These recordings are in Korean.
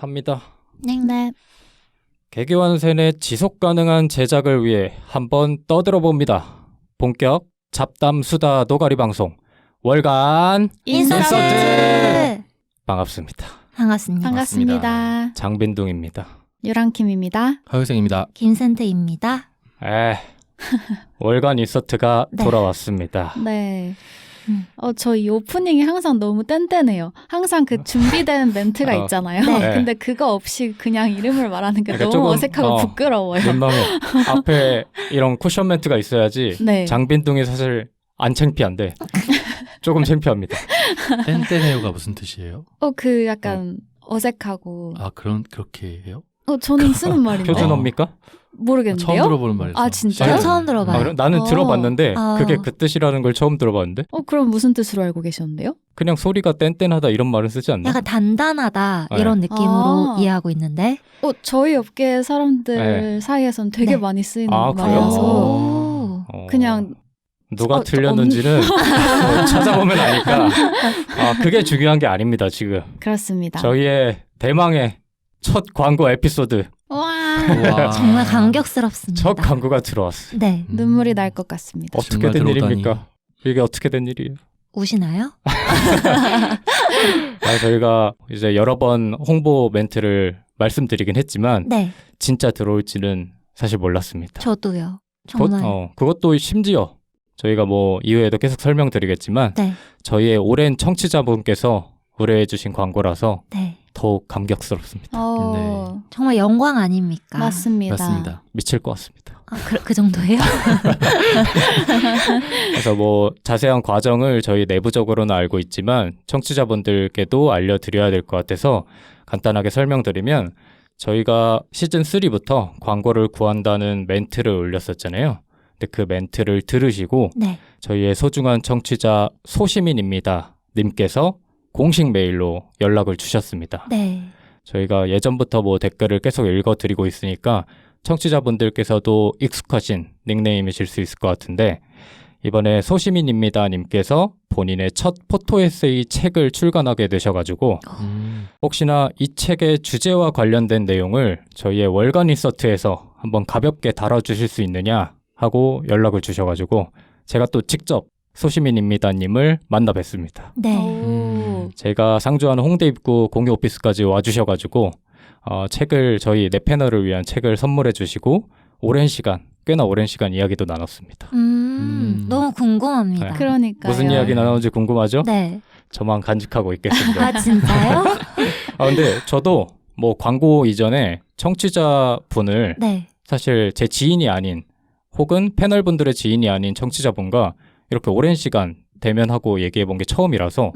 합니다. 네. 개기완센의 지속가능한 제작을 위해 한번 떠들어봅니다. 본격 잡담 수다 노가리 방송 월간 인서트. 반갑습니다. 반갑습니다. 반갑습니다. 장빈둥입니다. 유랑킴입니다. 하효생입니다. 김센트입니다. 월간 인서트가 네. 돌아왔습니다. 네. 저희 오프닝이 항상 너무 뗀뗀해요. 항상 그 준비된 멘트가 있잖아요. 네. 근데 그거 없이 그냥 이름을 말하는 게 그러니까 너무 조금, 어색하고 부끄러워요. 민망해. 앞에 이런 쿠션 멘트가 있어야지 네. 장빈둥이 사실 안 창피한데 조금 창피합니다. 뗀뗀해요가 무슨 뜻이에요? 그 약간 어색하고. 아 그렇게 해요? 저는 쓰는 말인데. 표준어입니까? 모르겠는데요? 처음 들어보는 말이죠. 아, 진짜요? 저도 처음 들어봐요. 그래? 나는 어. 들어봤는데 어. 그게 그 뜻이라는 걸 처음 들어봤는데 그럼 무슨 뜻으로 알고 계셨는데요? 그냥 소리가 뗀뗀하다 이런 말은 쓰지 않나? 약간 단단하다 네. 이런 느낌으로 아. 이해하고 있는데. 저희 업계 사람들 네. 사이에선 되게 네. 많이 쓰이는 아, 그래요? 말이라서 오. 그냥 누가 어, 틀렸는지는 뭐 찾아보면 아니까 그게 중요한 게 아닙니다. 지금 그렇습니다. 저희의 대망의 첫 광고 에피소드 와. 우와. 정말 감격스럽습니다. 첫 광고가 들어왔어요. 네. 눈물이 날 것 같습니다. 어떻게 정말 된 들어오다니. 일입니까? 이게 어떻게 된 일이에요? 우시나요? 저희가 이제 여러 번 홍보 멘트를 말씀드리긴 했지만 네. 진짜 들어올지는 사실 몰랐습니다. 저도요. 정말. 그것도 심지어 저희가 뭐 이후에도 계속 설명드리겠지만 네. 저희의 오랜 청취자분께서 의뢰해주신 광고라서 네. 더욱 감격스럽습니다. 정말 영광 아닙니까? 맞습니다. 맞습니다. 미칠 것 같습니다. 그 정도예요? 그래서 뭐 자세한 과정을 저희 내부적으로는 알고 있지만 청취자분들께도 알려드려야 될 것 같아서 간단하게 설명드리면 저희가 시즌 3부터 광고를 구한다는 멘트를 올렸었잖아요. 근데 그 멘트를 들으시고 네. 저희의 소중한 청취자 소시민입니다 님께서 공식 메일로 연락을 주셨습니다. 네. 저희가 예전부터 뭐 댓글을 계속 읽어드리고 있으니까 청취자분들께서도 익숙하신 닉네임이실 수 있을 것 같은데 이번에 소시민입니다 님께서 본인의 첫 포토 에세이 책을 출간하게 되셔가지고 혹시나 이 책의 주제와 관련된 내용을 저희의 월간 인서트에서 한번 가볍게 다뤄주실 수 있느냐 하고 연락을 주셔가지고 제가 또 직접 소시민입니다 님을 만나 뵀습니다. 네. 제가 상주하는 홍대 입구 공유 오피스까지 와주셔가지고 책을 저희 내 패널을 위한 책을 선물해 주시고 꽤나 오랜 시간 이야기도 나눴습니다. 너무 궁금합니다. 네. 그러니까요. 무슨 이야기 나누는지 궁금하죠? 네. 저만 간직하고 있겠습니다. 아, 진짜요? 근데 저도 뭐 광고 이전에 청취자분을 네. 사실 제 지인이 아닌 혹은 패널분들의 지인이 아닌 청취자분과 이렇게 오랜 시간 대면하고 얘기해 본 게 처음이라서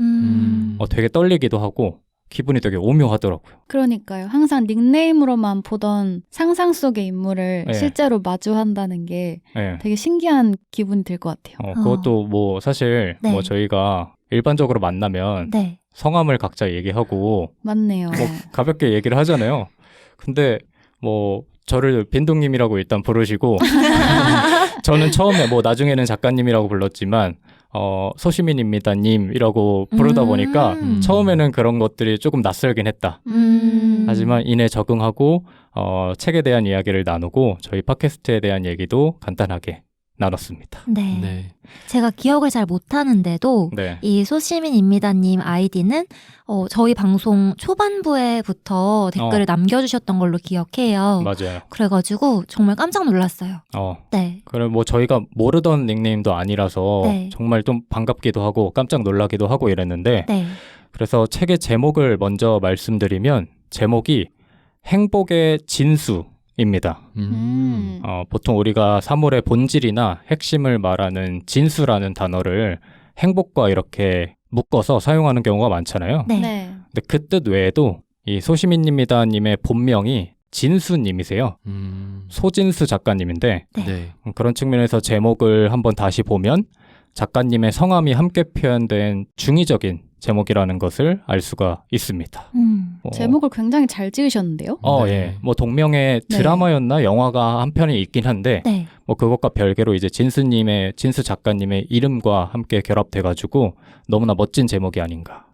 되게 떨리기도 하고 기분이 되게 오묘하더라고요. 그러니까요. 항상 닉네임으로만 보던 상상 속의 인물을 네. 실제로 마주한다는 게 네. 되게 신기한 기분이 들 것 같아요. 그것도 뭐 사실 네. 뭐 저희가 일반적으로 만나면 네. 성함을 각자 얘기하고 맞네요. 뭐 가볍게 얘기를 하잖아요. 근데 뭐 저를 빈둥님이라고 일단 부르시고 저는 처음에 뭐 나중에는 작가님이라고 불렀지만 소시민입니다 님이라고 부르다 보니까 처음에는 그런 것들이 조금 낯설긴 했다. 하지만 이내 적응하고 책에 대한 이야기를 나누고 저희 팟캐스트에 대한 얘기도 간단하게 나눴습니다. 네. 네. 제가 기억을 잘 못하는데도 네. 이 소시민입니다님 아이디는 저희 방송 초반부에부터 댓글을 남겨주셨던 걸로 기억해요. 맞아요. 그래가지고 정말 깜짝 놀랐어요. 네. 그럼 뭐 저희가 모르던 닉네임도 아니라서 네. 정말 좀 반갑기도 하고 깜짝 놀라기도 하고 이랬는데 네. 그래서 책의 제목을 먼저 말씀드리면 제목이 행복의 진수입니다. 보통 우리가 사물의 본질이나 핵심을 말하는 진수라는 단어를 행복과 이렇게 묶어서 사용하는 경우가 많잖아요. 네. 네. 근데 그 뜻 외에도 이 소시민입니다 님의 본명이 진수님이세요. 소진수 작가님인데 네. 네. 그런 측면에서 제목을 한번 다시 보면 작가님의 성함이 함께 표현된 중의적인 제목이라는 것을 알 수가 있습니다. 제목을 굉장히 잘 지으셨는데요? 네. 예. 뭐 동명의 네. 드라마였나 영화가 한 편이 있긴 한데 네. 뭐 그것과 별개로 이제 진수 작가님의 이름과 함께 결합돼가지고 너무나 멋진 제목이 아닌가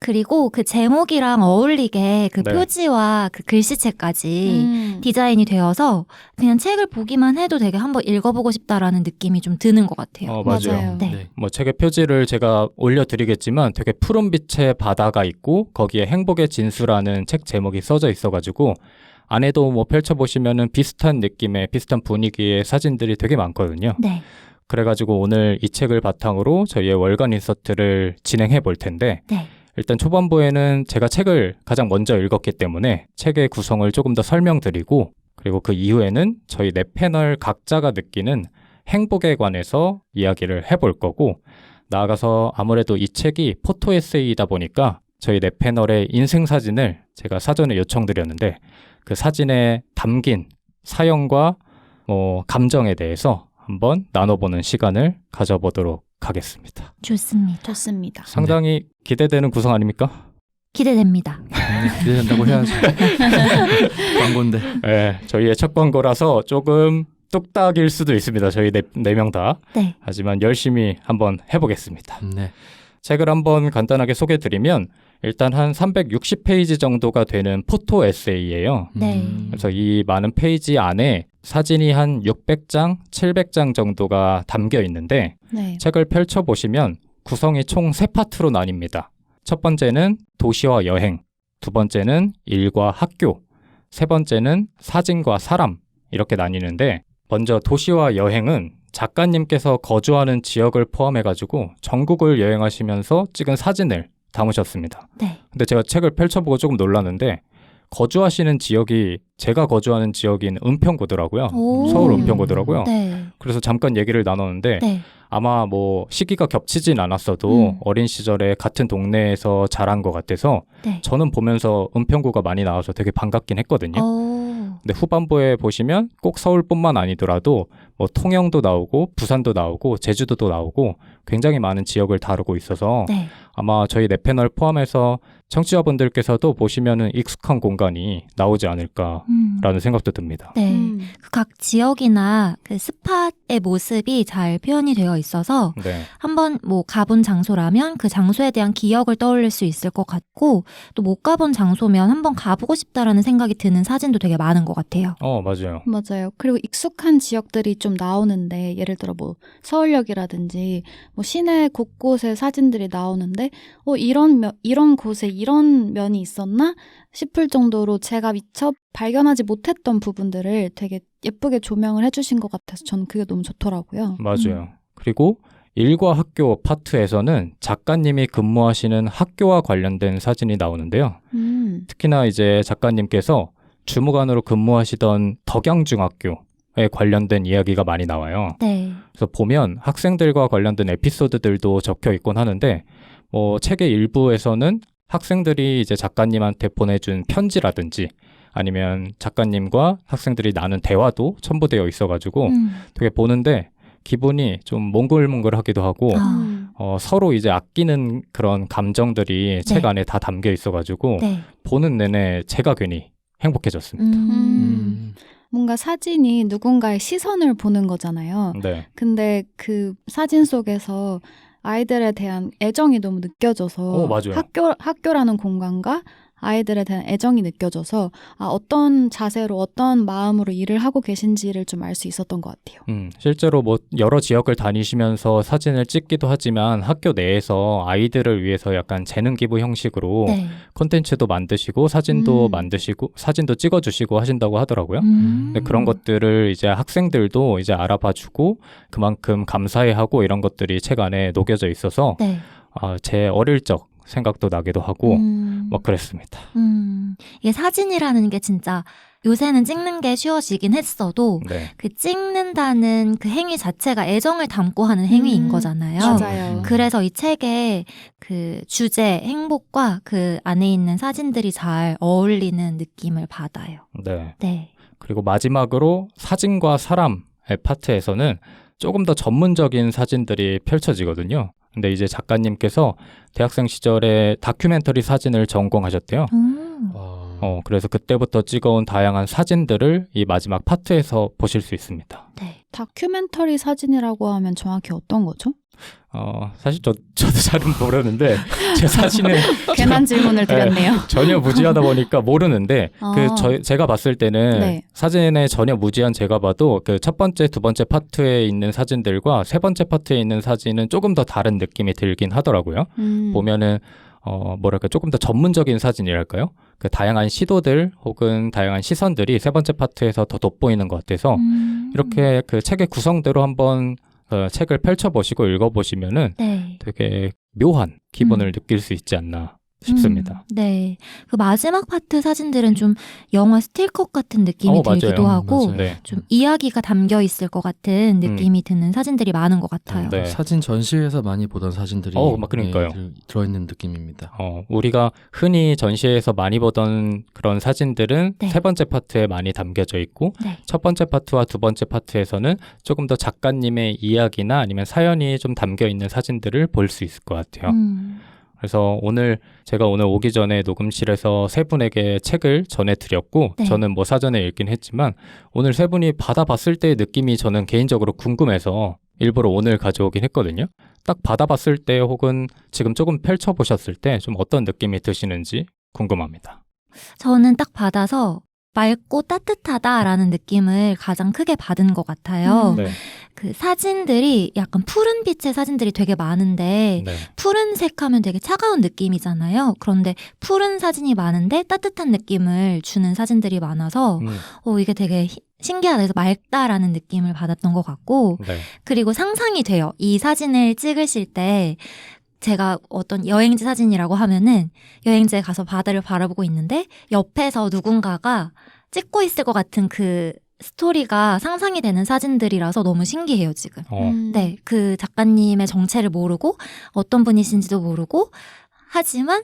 그리고 그 제목이랑 어울리게 그 네. 표지와 그 글씨체까지 디자인이 되어서 그냥 책을 보기만 해도 되게 한번 읽어보고 싶다라는 느낌이 좀 드는 것 같아요. 맞아요. 네. 뭐 책의 표지를 제가 올려드리겠지만 되게 푸른빛의 바다가 있고 거기에 행복의 진수라는 책 제목이 써져 있어가지고 안에도 뭐 펼쳐보시면은 비슷한 느낌의 비슷한 분위기의 사진들이 되게 많거든요. 네. 그래가지고 오늘 이 책을 바탕으로 저희의 월간 인서트를 진행해 볼 텐데 네. 일단 초반부에는 제가 책을 가장 먼저 읽었기 때문에 책의 구성을 조금 더 설명드리고 그리고 그 이후에는 저희 네 패널 각자가 느끼는 행복에 관해서 이야기를 해볼 거고 나아가서 아무래도 이 책이 포토 에세이이다 보니까 저희 네 패널의 인생 사진을 제가 사전에 요청드렸는데 그 사진에 담긴 사연과 감정에 대해서 한번 나눠보는 시간을 가져보도록 하겠습니다. 좋습니다. 좋습니다. 상당히 기대되는 구성 아닙니까? 기대됩니다. 기대된다고 해야죠. 광고인데. 네, 저희의 첫 광고라서 조금 뚝딱일 수도 있습니다. 저희 네 명 다. 네. 하지만 열심히 한번 해보겠습니다. 네. 책을 한번 간단하게 소개해드리면 일단 한 360페이지 정도가 되는 포토 에세이예요. 네. 그래서 이 많은 페이지 안에 사진이 한 600장, 700장 정도가 담겨 있는데 네. 책을 펼쳐보시면 구성이 총 3파트로 나뉩니다. 첫 번째는 도시와 여행, 두 번째는 일과 학교, 세 번째는 사진과 사람 이렇게 나뉘는데 먼저 도시와 여행은 작가님께서 거주하는 지역을 포함해가지고 전국을 여행하시면서 찍은 사진을 담으셨습니다. 네. 근데 제가 책을 펼쳐보고 조금 놀랐는데 거주하시는 지역이 제가 거주하는 지역인 은평구더라고요. 오. 서울 은평구더라고요. 네. 그래서 잠깐 얘기를 나눴는데 네. 아마 뭐 시기가 겹치진 않았어도 어린 시절에 같은 동네에서 자란 것 같아서 네. 저는 보면서 은평구가 많이 나와서 되게 반갑긴 했거든요. 근데 후반부에 보시면 꼭 서울뿐만 아니더라도 뭐 통영도 나오고 부산도 나오고 제주도도 나오고 굉장히 많은 지역을 다루고 있어서 네. 아마 저희 네 패널 포함해서 청취자분들께서도 보시면은 익숙한 공간이 나오지 않을까라는 생각도 듭니다. 네. 그 각 지역이나 그 스팟의 모습이 잘 표현이 되어 있어서 네. 한번 뭐 가본 장소라면 그 장소에 대한 기억을 떠올릴 수 있을 것 같고 또 못 가본 장소면 한번 가보고 싶다라는 생각이 드는 사진도 되게 많은 것 같아요. 맞아요. 맞아요. 그리고 익숙한 지역들이 좀 나오는데 예를 들어 뭐 서울역이라든지 뭐 시내 곳곳에 사진들이 나오는데 이런 곳에 이런 면이 있었나 싶을 정도로 제가 미처 발견하지 못했던 부분들을 되게 예쁘게 조명을 해주신 것 같아서 저는 그게 너무 좋더라고요. 맞아요. 그리고 일과 학교 파트에서는 작가님이 근무하시는 학교와 관련된 사진이 나오는데요. 특히나 이제 작가님께서 주무관으로 근무하시던 덕양중학교에 관련된 이야기가 많이 나와요. 네. 그래서 보면 학생들과 관련된 에피소드들도 적혀 있곤 하는데 책의 일부에서는 학생들이 이제 작가님한테 보내준 편지라든지 아니면 작가님과 학생들이 나눈 대화도 첨부되어 있어가지고 되게 보는데 기분이 좀 몽글몽글하기도 하고 서로 이제 아끼는 그런 감정들이 책 안에 다 담겨 있어가지고 네. 보는 내내 제가 괜히 행복해졌습니다. 뭔가 사진이 누군가의 시선을 보는 거잖아요. 네. 근데 그 사진 속에서 아이들에 대한 애정이 너무 느껴져서 맞아요. 학교라는 공간과 아이들에 대한 애정이 느껴져서 어떤 자세로 어떤 마음으로 일을 하고 계신지를 좀 알 수 있었던 것 같아요. 실제로 뭐 여러 지역을 다니시면서 사진을 찍기도 하지만 학교 내에서 아이들을 위해서 약간 재능 기부 형식으로 네. 콘텐츠도 만드시고 사진도 만드시고 사진도 찍어주시고 하신다고 하더라고요. 근데 그런 것들을 이제 학생들도 이제 알아봐주고 그만큼 감사해하고 이런 것들이 책 안에 녹여져 있어서 네. 제 어릴 적 생각도 나기도 하고 뭐 그랬습니다. 이게 사진이라는 게 진짜 요새는 찍는 게 쉬워지긴 했어도 네. 그 찍는다는 그 행위 자체가 애정을 담고 하는 행위인 거잖아요. 맞아요. 그래서 이 책의 그 주제, 행복과 그 안에 있는 사진들이 잘 어울리는 느낌을 받아요. 네. 네. 그리고 마지막으로 사진과 사람의 파트에서는 조금 더 전문적인 사진들이 펼쳐지거든요. 근데 이제 작가님께서 대학생 시절에 다큐멘터리 사진을 전공하셨대요. 그래서 그때부터 찍어온 다양한 사진들을 이 마지막 파트에서 보실 수 있습니다. 네. 다큐멘터리 사진이라고 하면 정확히 어떤 거죠? 사실 저도 잘은 모르는데 제 사진은 괜한 질문을 드렸네요. 전혀 무지하다 보니까 모르는데 제가 봤을 때는 네. 사진에 전혀 무지한 제가 봐도 그 첫 번째, 두 번째 파트에 있는 사진들과 세 번째 파트에 있는 사진은 조금 더 다른 느낌이 들긴 하더라고요. 보면은 뭐랄까 조금 더 전문적인 사진이랄까요? 그 다양한 시도들 혹은 다양한 시선들이 세 번째 파트에서 더 돋보이는 것 같아서 이렇게 그 책의 구성대로 한번 책을 펼쳐보시고 읽어보시면은 네. 되게 묘한 기분을 느낄 수 있지 않나 싶습니다. 네. 그 마지막 파트 사진들은 좀 영화 스틸컷 같은 느낌이 맞아요. 들기도 하고 맞아요. 네. 좀 이야기가 담겨 있을 것 같은 느낌이 드는 사진들이 많은 것 같아요. 네. 사진 전시회에서 많이 보던 사진들이 막 그러니까요. 들어있는 느낌입니다. 우리가 흔히 전시회에서 많이 보던 그런 사진들은 네. 세 번째 파트에 많이 담겨져 있고 네. 첫 번째 파트와 두 번째 파트에서는 조금 더 작가님의 이야기나 아니면 사연이 좀 담겨 있는 사진들을 볼 수 있을 것 같아요. 그래서 제가 오늘 오기 전에 녹음실에서 세 분에게 책을 전해드렸고 네. 저는 뭐 사전에 읽긴 했지만 오늘 세 분이 받아봤을 때의 느낌이 저는 개인적으로 궁금해서 일부러 오늘 가져오긴 했거든요. 딱 받아봤을 때 혹은 지금 조금 펼쳐보셨을 때 좀 어떤 느낌이 드시는지 궁금합니다. 저는 딱 받아서 맑고 따뜻하다라는 느낌을 가장 크게 받은 것 같아요. 네. 그 사진들이 약간 푸른 빛의 사진들이 되게 많은데 네. 푸른색 하면 되게 차가운 느낌이잖아요. 그런데 푸른 사진이 많은데 따뜻한 느낌을 주는 사진들이 많아서 이게 되게 신기하다. 그래서 맑다라는 느낌을 받았던 것 같고 네. 그리고 상상이 돼요. 이 사진을 찍으실 때 제가 어떤 여행지 사진이라고 하면은 여행지에 가서 바다를 바라보고 있는데 옆에서 누군가가 찍고 있을 것 같은 그 스토리가 상상이 되는 사진들이라서 너무 신기해요, 지금. 네, 그 작가님의 정체를 모르고 어떤 분이신지도 모르고 하지만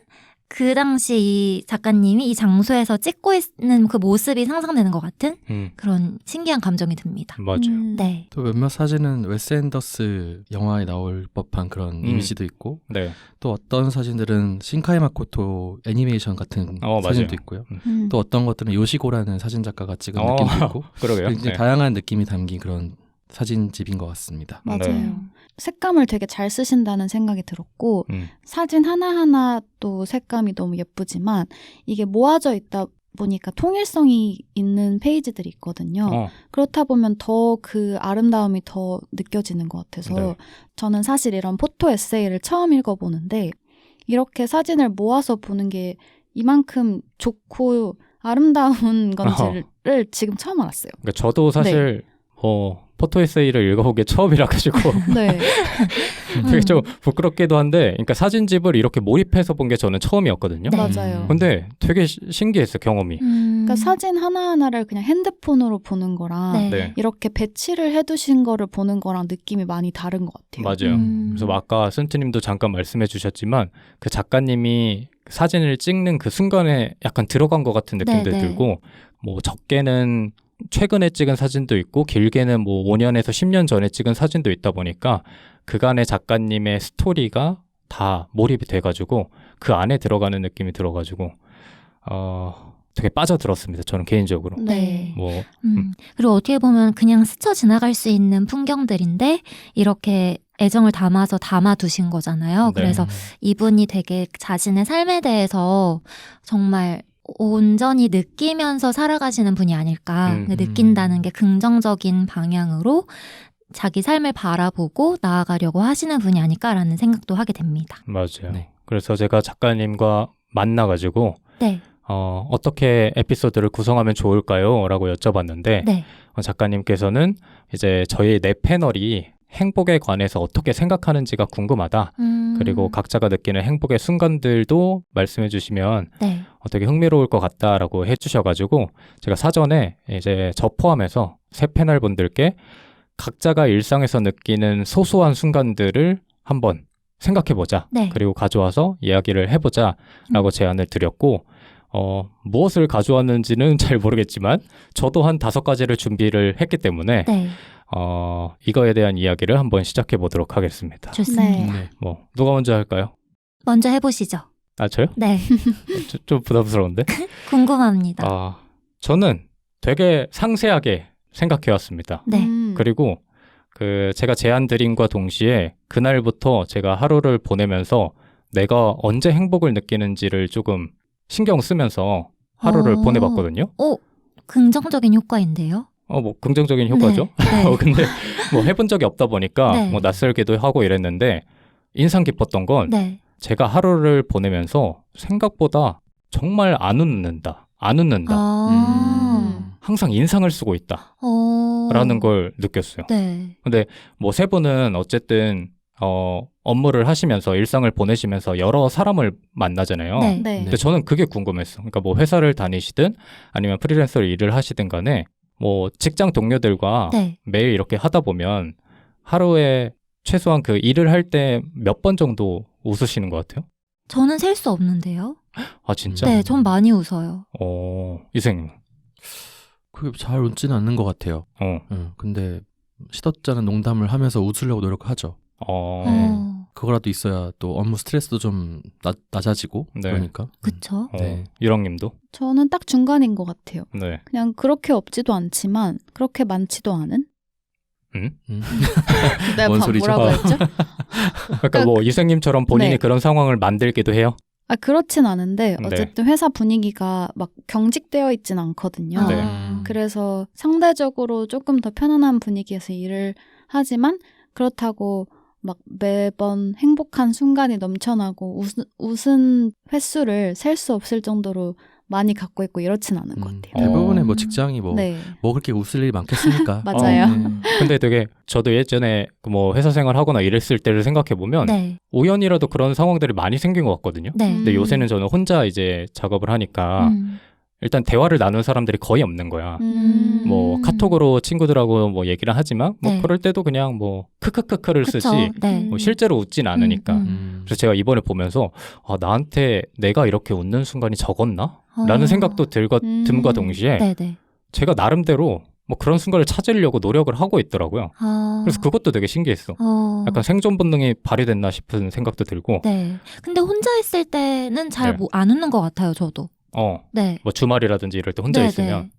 그 당시 이 작가님이 이 장소에서 찍고 있는 그 모습이 상상되는 것 같은 그런 신기한 감정이 듭니다. 맞아요. 네. 또 몇몇 사진은 웨스 앤더스 영화에 나올 법한 그런 이미지도 있고 네. 또 어떤 사진들은 신카이 마코토 애니메이션 같은 사진도 맞아요. 있고요. 또 어떤 것들은 요시고라는 사진 작가가 찍은 어, 느낌도 있고 그러게요. 굉장히 네. 다양한 느낌이 담긴 그런 사진집인 것 같습니다. 맞아요. 네. 색감을 되게 잘 쓰신다는 생각이 들었고 사진 하나하나 또 색감이 너무 예쁘지만 이게 모아져 있다 보니까 통일성이 있는 페이지들이 있거든요. 그렇다 보면 더 그 아름다움이 더 느껴지는 것 같아서 네. 저는 사실 이런 포토 에세이를 처음 읽어보는데 이렇게 사진을 모아서 보는 게 이만큼 좋고 아름다운 건지를 지금 처음 알았어요. 그러니까 저도 사실 포토 에세이를 읽어본 게 처음이라 가지고 네. 되게 좀 부끄럽기도 한데 그러니까 사진집을 이렇게 몰입해서 본 게 저는 처음이었거든요. 네. 맞아요. 근데 되게 신기했어요, 경험이. 그러니까 사진 하나하나를 그냥 핸드폰으로 보는 거랑 네. 네. 이렇게 배치를 해두신 거를 보는 거랑 느낌이 많이 다른 것 같아요. 맞아요. 그래서 아까 센트님도 잠깐 말씀해 주셨지만 그 작가님이 사진을 찍는 그 순간에 약간 들어간 것 같은 느낌도 네, 네. 들고 뭐 적게는 최근에 찍은 사진도 있고 길게는 뭐 5년에서 10년 전에 찍은 사진도 있다 보니까 그간의 작가님의 스토리가 다 몰입이 돼가지고 그 안에 들어가는 느낌이 들어가지고 되게 빠져들었습니다. 저는 개인적으로. 네. 뭐 그리고 어떻게 보면 그냥 스쳐 지나갈 수 있는 풍경들인데 이렇게 애정을 담아서 담아두신 거잖아요. 네. 그래서 이분이 되게 자신의 삶에 대해서 정말 온전히 느끼면서 살아가시는 분이 아닐까. 느낀다는 게 긍정적인 방향으로 자기 삶을 바라보고 나아가려고 하시는 분이 아닐까라는 생각도 하게 됩니다. 맞아요. 네. 그래서 제가 작가님과 만나가지고 네. 어떻게 에피소드를 구성하면 좋을까요? 라고 여쭤봤는데 네. 작가님께서는 이제 저희 네 패널이 행복에 관해서 어떻게 생각하는지가 궁금하다. 그리고 각자가 느끼는 행복의 순간들도 말씀해 주시면 네. 되게 흥미로울 것 같다라고 해주셔가지고 제가 사전에 이제 저 포함해서 세 패널 분들께 각자가 일상에서 느끼는 소소한 순간들을 한번 생각해보자. 네. 그리고 가져와서 이야기를 해보자라고 제안을 드렸고 무엇을 가져왔는지는 잘 모르겠지만 저도 한 5가지를 준비를 했기 때문에 네. 이거에 대한 이야기를 한번 시작해 보도록 하겠습니다. 좋습니다. 네. 뭐 누가 먼저 할까요? 먼저 해보시죠. 저요? 네. 좀 부담스러운데? 궁금합니다. 저는 되게 상세하게 생각해 왔습니다. 네. 그리고 그 제가 제안 드림과 동시에 그날부터 제가 하루를 보내면서 내가 언제 행복을 느끼는지를 조금 신경 쓰면서 하루를 어. 보내봤거든요. 긍정적인 효과인데요. 뭐 긍정적인 효과죠. 네. 네. 근데 뭐 해본 적이 없다 보니까 네. 뭐 낯설기도 하고 이랬는데 인상 깊었던 건 네. 제가 하루를 보내면서 생각보다 정말 안 웃는다. 항상 인상을 쓰고 있다. 라는 걸 느꼈어요. 네. 근데 뭐 세 분은 어쨌든 업무를 하시면서 일상을 보내시면서 여러 사람을 만나잖아요. 네. 네. 근데 저는 그게 궁금했어. 그러니까 뭐 회사를 다니시든 아니면 프리랜서로 일을 하시든 간에 뭐 직장 동료들과 네. 매일 이렇게 하다 보면 하루에 최소한 그 일을 할 때 몇 번 정도 웃으시는 것 같아요? 저는 셀 수 없는데요. 아 진짜? 네, 전 많이 웃어요. 이생님. 그게 잘 웃지는 않는 것 같아요. 근데 시덥잖은 농담을 하면서 웃으려고 노력하죠. 그거라도 있어야 또 업무 스트레스도 좀 낮아지고 네. 그러니까. 그쵸? 네. 유랑님도? 저는 딱 중간인 것 같아요. 네. 그냥 그렇게 없지도 않지만 그렇게 많지도 않은? 내가 뭔 소리죠? 뭐라고 했죠? 그러니까 뭐 이생님처럼 본인이 네. 그런 상황을 만들기도 해요? 그렇진 않은데 네. 어쨌든 회사 분위기가 막 경직되어 있진 않거든요. 네. 그래서 상대적으로 조금 더 편안한 분위기에서 일을 하지만 그렇다고 막 매번 행복한 순간이 넘쳐나고 웃은 횟수를 셀 수 없을 정도로 많이 갖고 있고 이렇진 않은 것 같아요. 대부분의 뭐 직장이 뭐 네. 그렇게 웃을 일이 많겠습니까? 맞아요. 근데 되게 저도 예전에 뭐 회사 생활하거나 일했을 때를 생각해보면 네. 우연이라도 그런 상황들이 많이 생긴 것 같거든요. 네. 근데 요새는 저는 혼자 이제 작업을 하니까 일단 대화를 나눈 사람들이 거의 없는 거야. 뭐 카톡으로 친구들하고 뭐 얘기를 하지만 뭐 네. 그럴 때도 그냥 뭐 크크크크를 그쵸? 쓰지 네. 뭐 실제로 웃진 않으니까. 그래서 제가 이번에 보면서 나한테 내가 이렇게 웃는 순간이 적었나? 라는 생각도 듬과 동시에 네네. 제가 나름대로 뭐 그런 순간을 찾으려고 노력을 하고 있더라고요. 그래서 그것도 되게 신기했어. 약간 생존 본능이 발휘됐나 싶은 생각도 들고. 네. 근데 혼자 있을 때는 잘 네. 안 웃는 것 같아요, 저도. 네. 뭐 주말이라든지 이럴 때 혼자 네, 있으면. 네.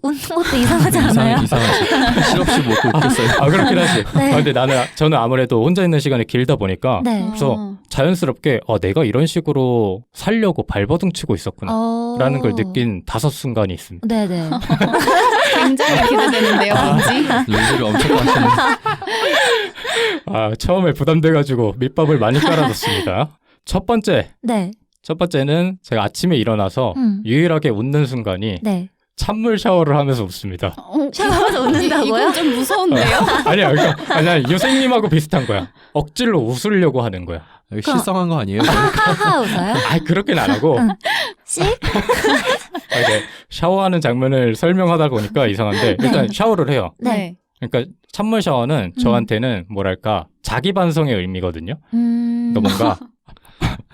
웃는 것도 이상하지 않아요? 이상하지. 실없이 먹고 웃겠어요. 그렇긴 하지. 네. 근데 저는 아무래도 혼자 있는 시간이 길다 보니까 네. 그래서 자연스럽게 내가 이런 식으로 살려고 발버둥 치고 있었구나 라는 걸 느낀 5순간이 있습니다. 네네. 굉장히 기대되는데요, 뭔지. 리뷰를 엄청 하시는. 처음에 부담돼가지고 밑밥을 많이 깔아뒀습니다. 첫 번째는 제가 아침에 일어나서 유일하게 웃는 순간이 네. 찬물 샤워를 하면서 웃습니다. 샤워하면서 웃는다고요? 이건 좀 무서운데요? 아니야, 유생님하고 비슷한 거야. 억지로 웃으려고 하는 거야. 실성한 거 아니에요? 하하 웃어요? 그렇게는 안 하고. 씩? 이제 샤워하는 장면을 설명하다 보니까 이상한데 일단 샤워를 해요. 네. 그러니까 찬물 샤워는 저한테는 뭐랄까 자기 반성의 의미거든요. 그러니까 뭔가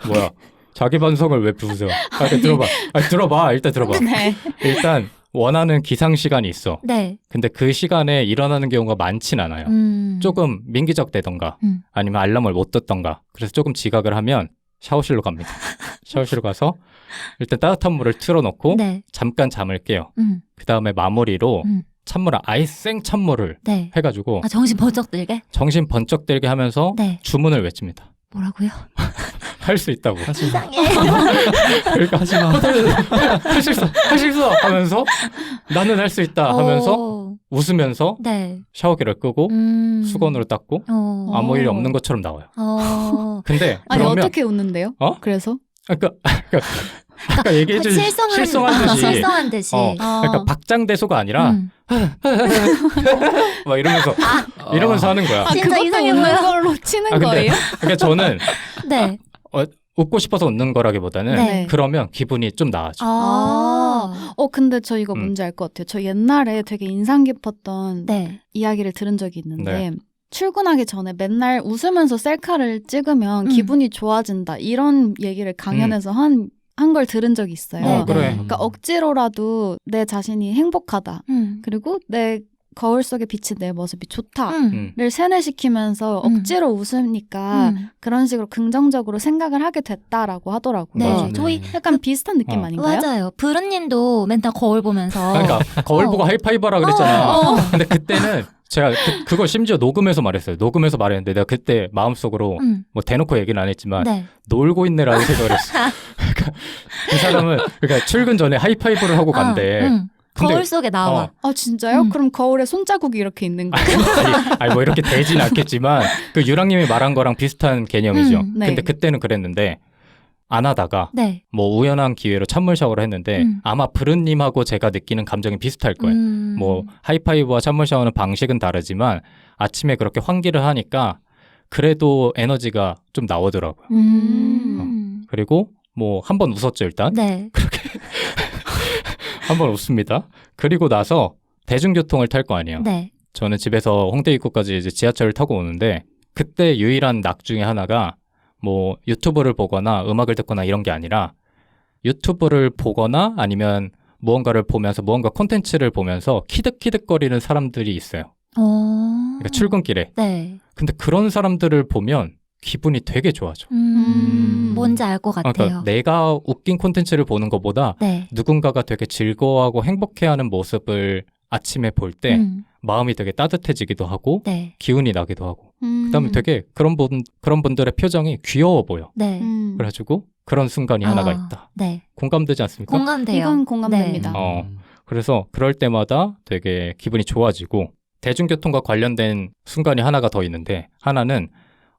뭐야 자기 반성을 왜 부르세요? 들어봐. 일단 들어봐. 네. 일단 원하는 기상 시간이 있어. 네. 근데 그 시간에 일어나는 경우가 많진 않아요. 조금 민기적되던가 아니면 알람을 못 듣던가 그래서 조금 지각을 하면 샤워실로 갑니다. 샤워실로 가서 일단 따뜻한 물을 틀어놓고 네. 잠깐 잠을 깨요. 그 다음에 마무리로 찬물을 아예 생 찬물을 네. 해가지고 정신 번쩍 들게? 정신 번쩍 들게 하면서 네. 주문을 외칩니다. 뭐라고요? 할 수 있다고. 이상해. 그러니까 할 수 있어 하면서 나는 할 수 있다 하면서 웃으면서 네. 샤워기를 끄고 수건으로 닦고 아무 일이 없는 것처럼 나와요. 근데 아니 그러면 어떻게 웃는데요? 그래서? 그러니까 아까 얘기해준 실성한 듯이. 그러니까 박장대소가 아니라 막 이러면서 하는 거야. 진짜 그것도 이상해 웃는 보여. 걸로 치는 근데 거예요? 그러니까 저는 네. 웃고 싶어서 웃는 거라기보다는 네. 그러면 기분이 좀 나아져. 근데 저 이거 뭔지 알 것 같아요. 저 옛날에 되게 인상 깊었던 네. 이야기를 들은 적이 있는데 네. 출근하기 전에 맨날 웃으면서 셀카를 찍으면 기분이 좋아진다. 이런 얘기를 강연에서 한 걸 들은 적이 있어요. 네, 그래. 그러니까 억지로라도 내 자신이 행복하다. 그리고 내 거울 속에 비친 내 모습이 좋다를 세뇌시키면서 억지로 웃으니까 그런 식으로 긍정적으로 생각을 하게 됐다라고 하더라고요. 네. 맞아. 저희 약간 비슷한 느낌 아닌가요? 맞아요. 브루님도 맨날 거울 보면서 그러니까 거울 보고 하이파이브하라 그랬잖아. 근데 그때는 제가 그걸 심지어 녹음해서 말했어요. 녹음해서 말했는데 내가 그때 마음속으로 뭐 대놓고 얘기는 안 했지만 네. 놀고 있네라는 생각을 했어요. 그러니까 이 사람은 그러니까 출근 전에 하이파이브를 하고 간대. 근데 거울 속에 나와. 아 진짜요? 그럼 거울에 손자국이 이렇게 있는 거예요? 아니 뭐 이렇게 되진 않겠지만 그 유랑님이 말한 거랑 비슷한 개념이죠. 네. 근데 그때는 그랬는데 안 하다가 네. 뭐 우연한 기회로 찬물 샤워를 했는데 아마 브른님하고 제가 느끼는 감정이 비슷할 거예요. 뭐 하이파이브와 찬물 샤워는 방식은 다르지만 아침에 그렇게 환기를 하니까 그래도 에너지가 좀 나오더라고요. 그리고 뭐 한 번 웃었죠 일단. 네. 한 번 웃습니다. 그리고 나서 대중교통을 탈 거 아니에요. 네. 저는 집에서 홍대 입구까지 이제 지하철을 타고 오는데 그때 유일한 낙 중에 하나가 뭐 유튜브를 보거나 음악을 듣거나 이런 게 아니라 유튜브를 보거나 아니면 무언가를 보면서 무언가 콘텐츠를 보면서 키득키득거리는 사람들이 있어요. 그러니까 출근길에. 네. 근데 그런 사람들을 보면 기분이 되게 좋아져. 뭔지 알 것 같아요. 그러니까 내가 웃긴 콘텐츠를 보는 것보다 네. 누군가가 되게 즐거워하고 행복해하는 모습을 아침에 볼 때 마음이 되게 따뜻해지기도 하고 네. 기운이 나기도 하고 그다음에 되게 그런 분들의 표정이 귀여워 보여. 네. 그래가지고 그런 순간이 하나가 있다. 네. 공감되지 않습니까? 공감돼요. 이건 공감됩니다. 네. 그래서 그럴 때마다 되게 기분이 좋아지고 대중교통과 관련된 순간이 하나가 더 있는데 하나는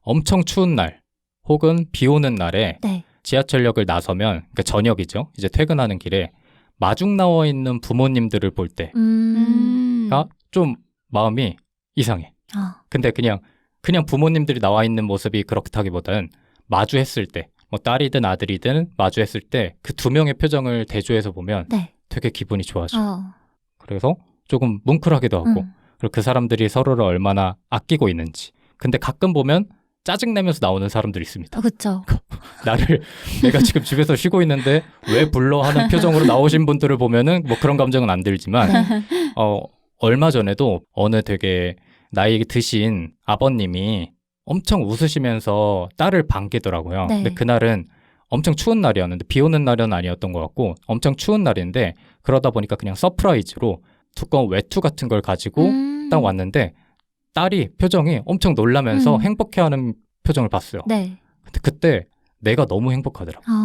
엄청 추운 날 혹은 비 오는 날에 네. 지하철역을 나서면 그러니까 저녁이죠. 이제 퇴근하는 길에 마중 나와 있는 부모님들을 볼 때가 좀 마음이 이상해. 근데 그냥 부모님들이 나와 있는 모습이 그렇다기보다는 마주했을 때, 뭐 딸이든 아들이든 마주했을 때 그 두 명의 표정을 대조해서 보면 네. 되게 기분이 좋아져. 그래서 조금 뭉클하기도 하고 그리고 그 사람들이 서로를 얼마나 아끼고 있는지. 근데 가끔 보면 짜증내면서 나오는 사람들이 있습니다. 그렇죠. 내가 지금 집에서 쉬고 있는데 왜 불러 하는 표정으로 나오신 분들을 보면은 뭐 그런 감정은 안 들지만 얼마 전에도 어느 되게 나이 드신 아버님이 엄청 웃으시면서 딸을 반기더라고요. 네. 근데 그날은 엄청 추운 날이었는데 비 오는 날은 아니었던 것 같고 엄청 추운 날인데 그러다 보니까 그냥 서프라이즈로 두꺼운 외투 같은 걸 가지고 딱 왔는데 딸이 표정이 엄청 놀라면서 행복해하는 표정을 봤어요. 네. 근데 그때 내가 너무 행복하더라고요.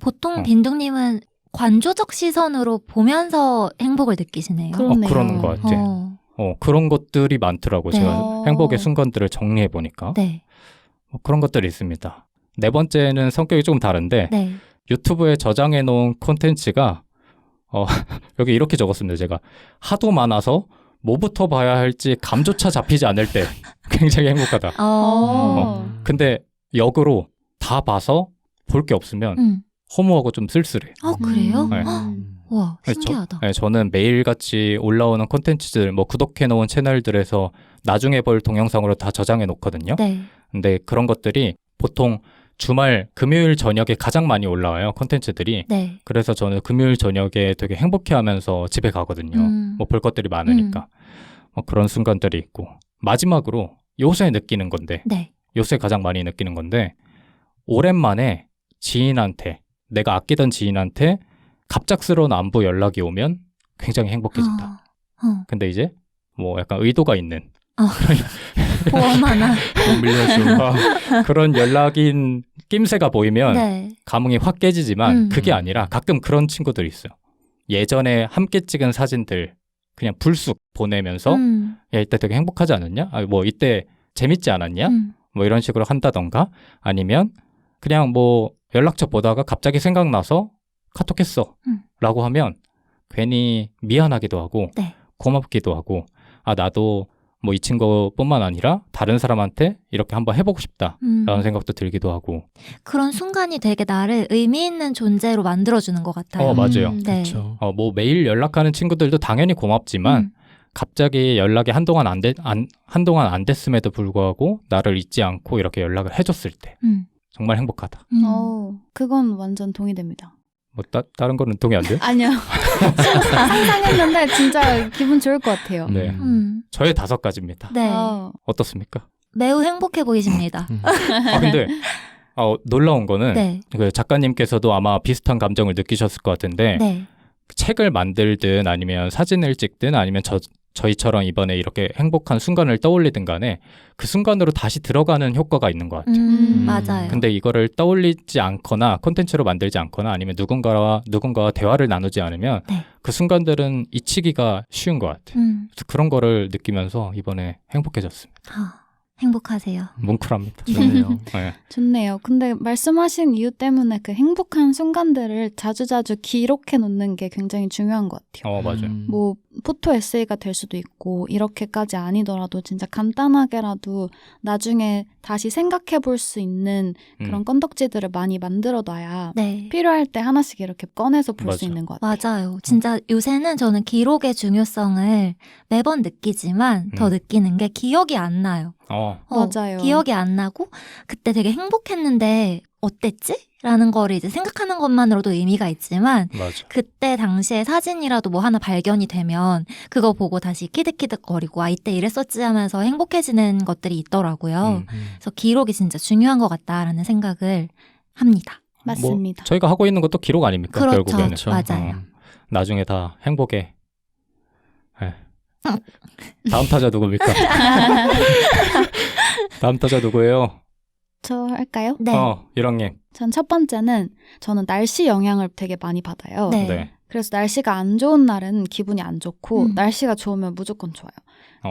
보통 빈둥님은 관조적 시선으로 보면서 행복을 느끼시네요. 그러는 것 같아. 그런 것들이 많더라고요. 네. 제가 행복의 순간들을 정리해보니까. 네. 그런 것들이 있습니다. 네 번째는 성격이 조금 다른데 네. 유튜브에 저장해놓은 콘텐츠가 여기 이렇게 적었습니다. 제가 하도 많아서 뭐부터 봐야 할지 감조차 잡히지 않을 때 굉장히 행복하다. 근데 역으로 다 봐서 볼 게 없으면 허무하고 좀 쓸쓸해. 그래요? 네. 와, 신기하다. 저는 매일같이 올라오는 콘텐츠들, 뭐 구독해놓은 채널들에서 나중에 볼 동영상으로 다 저장해놓거든요. 네. 근데 그런 것들이 보통 주말 금요일 저녁에 가장 많이 올라와요. 콘텐츠들이. 네. 그래서 저는 금요일 저녁에 되게 행복해하면서 집에 가거든요. 뭐 볼 것들이 많으니까. 뭐 그런 순간들이 있고. 마지막으로 요새 느끼는 건데, 네. 요새 가장 많이 느끼는 건데, 오랜만에 지인한테, 내가 아끼던 지인한테 갑작스러운 안부 연락이 오면 굉장히 행복해진다. 근데 이제 뭐 약간 의도가 있는 보험 하나. 밀려줘. 그런 연락인 낌새가 보이면 네. 감흥이 확 깨지지만 그게 아니라 가끔 그런 친구들이 있어요. 예전에 함께 찍은 사진들 그냥 불쑥 보내면서 야 이때 되게 행복하지 않았냐? 뭐 이때 재밌지 않았냐? 뭐 이런 식으로 한다던가 아니면 그냥 뭐 연락처 보다가 갑자기 생각나서 카톡했어 라고 하면 괜히 미안하기도 하고 네. 고맙기도 하고 나도 뭐 이 친구뿐만 아니라 다른 사람한테 이렇게 한번 해보고 싶다라는 생각도 들기도 하고 그런 순간이 되게 나를 의미 있는 존재로 만들어주는 것 같아요. 맞아요. 네. 그렇죠. 뭐 매일 연락하는 친구들도 당연히 고맙지만 갑자기 연락이 한동안 안 됐음에도 불구하고 나를 잊지 않고 이렇게 연락을 해줬을 때 정말 행복하다. 그건 완전 동의됩니다. 뭐 다른 거는 동의 안 돼요? 아니요. 상상했는데 진짜 기분 좋을 것 같아요. 네. 저의 5가지입니다. 네. 어떻습니까? 매우 행복해 보이십니다. 근데 놀라운 거는 네. 그 작가님께서도 아마 비슷한 감정을 느끼셨을 것 같은데 네. 책을 만들든 아니면 사진을 찍든 아니면 저희처럼 이번에 이렇게 행복한 순간을 떠올리든 간에 그 순간으로 다시 들어가는 효과가 있는 것 같아요. 맞아요. 근데 이거를 떠올리지 않거나 콘텐츠로 만들지 않거나 아니면 누군가와 대화를 나누지 않으면 네. 그 순간들은 잊히기가 쉬운 것 같아요. 그래서 그런 거를 느끼면서 이번에 행복해졌습니다. 행복하세요. 뭉클합니다. 좋네요. 네. 좋네요. 근데 말씀하신 이유 때문에 그 행복한 순간들을 자주자주 기록해 놓는 게 굉장히 중요한 것 같아요. 맞아요. 뭐 포토 에세이가 될 수도 있고 이렇게까지 아니더라도 진짜 간단하게라도 나중에 다시 생각해 볼 수 있는 그런 건덕지들을 많이 만들어 놔야 네. 필요할 때 하나씩 이렇게 꺼내서 볼 수 맞아. 있는 것 같아요. 맞아요. 진짜 요새는 저는 기록의 중요성을 매번 느끼지만 더 느끼는 게 기억이 안 나요. 맞아요. 기억이 안 나고 그때 되게 행복했는데 어땠지? 라는 거를 이제 생각하는 것만으로도 의미가 있지만 맞아. 그때 당시에 사진이라도 뭐 하나 발견이 되면 그거 보고 다시 키득키득거리고 이때 이랬었지 하면서 행복해지는 것들이 있더라고요. 그래서 기록이 진짜 중요한 것 같다라는 생각을 합니다. 맞습니다. 저희가 하고 있는 것도 기록 아닙니까? 그렇죠. 결국에는. 맞아요. 나중에 다 행복해. 네. 다음 타자 누굽니까? 다음 타자 누구예요? 저 할까요? 네. 유랑님. 전 첫 번째는 저는 날씨 영향을 되게 많이 받아요. 네. 그래서 날씨가 안 좋은 날은 기분이 안 좋고 날씨가 좋으면 무조건 좋아요.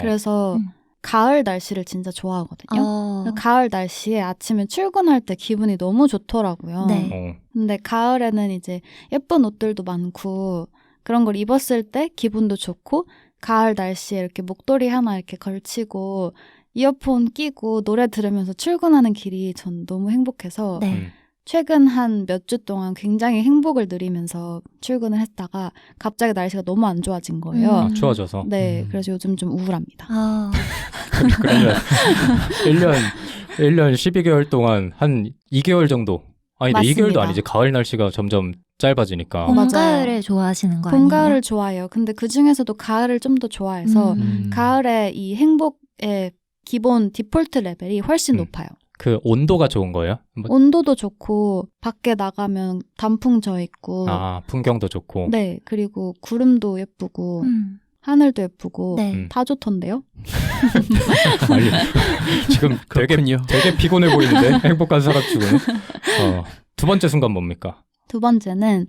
그래서 가을 날씨를 진짜 좋아하거든요. 가을 날씨에 아침에 출근할 때 기분이 너무 좋더라고요. 네. 근데 가을에는 이제 예쁜 옷들도 많고 그런 걸 입었을 때 기분도 좋고 가을 날씨에 이렇게 목도리 하나 이렇게 걸치고 이어폰 끼고 노래 들으면서 출근하는 길이 전 너무 행복해서 네. 최근 한 몇 주 동안 굉장히 행복을 누리면서 출근을 했다가 갑자기 날씨가 너무 안 좋아진 거예요. 추워져서. 네, 그래서 요즘 좀 우울합니다. 그러면 1년 12개월 동안 한 2개월 정도. 아니다, 맞습니다. 2개월도 아니지. 가을 날씨가 점점 짧아지니까. 맞아요. 봄가을을 좋아하시는 거 봄, 아니에요? 가을을 좋아해요. 근데 그 중에서도 가을을 좀 더 좋아해서 가을에 이 행복의 기본 디폴트 레벨이 훨씬 높아요. 그 온도가 좋은 거예요? 온도도 좋고 밖에 나가면 단풍 져 있고 풍경도 좋고. 네, 그리고 구름도 예쁘고 하늘도 예쁘고 네. 다 좋던데요? 아니, 지금 되게 피곤해 보이는데 행복한 사람 치고는. 두 번째 순간 뭡니까? 두 번째는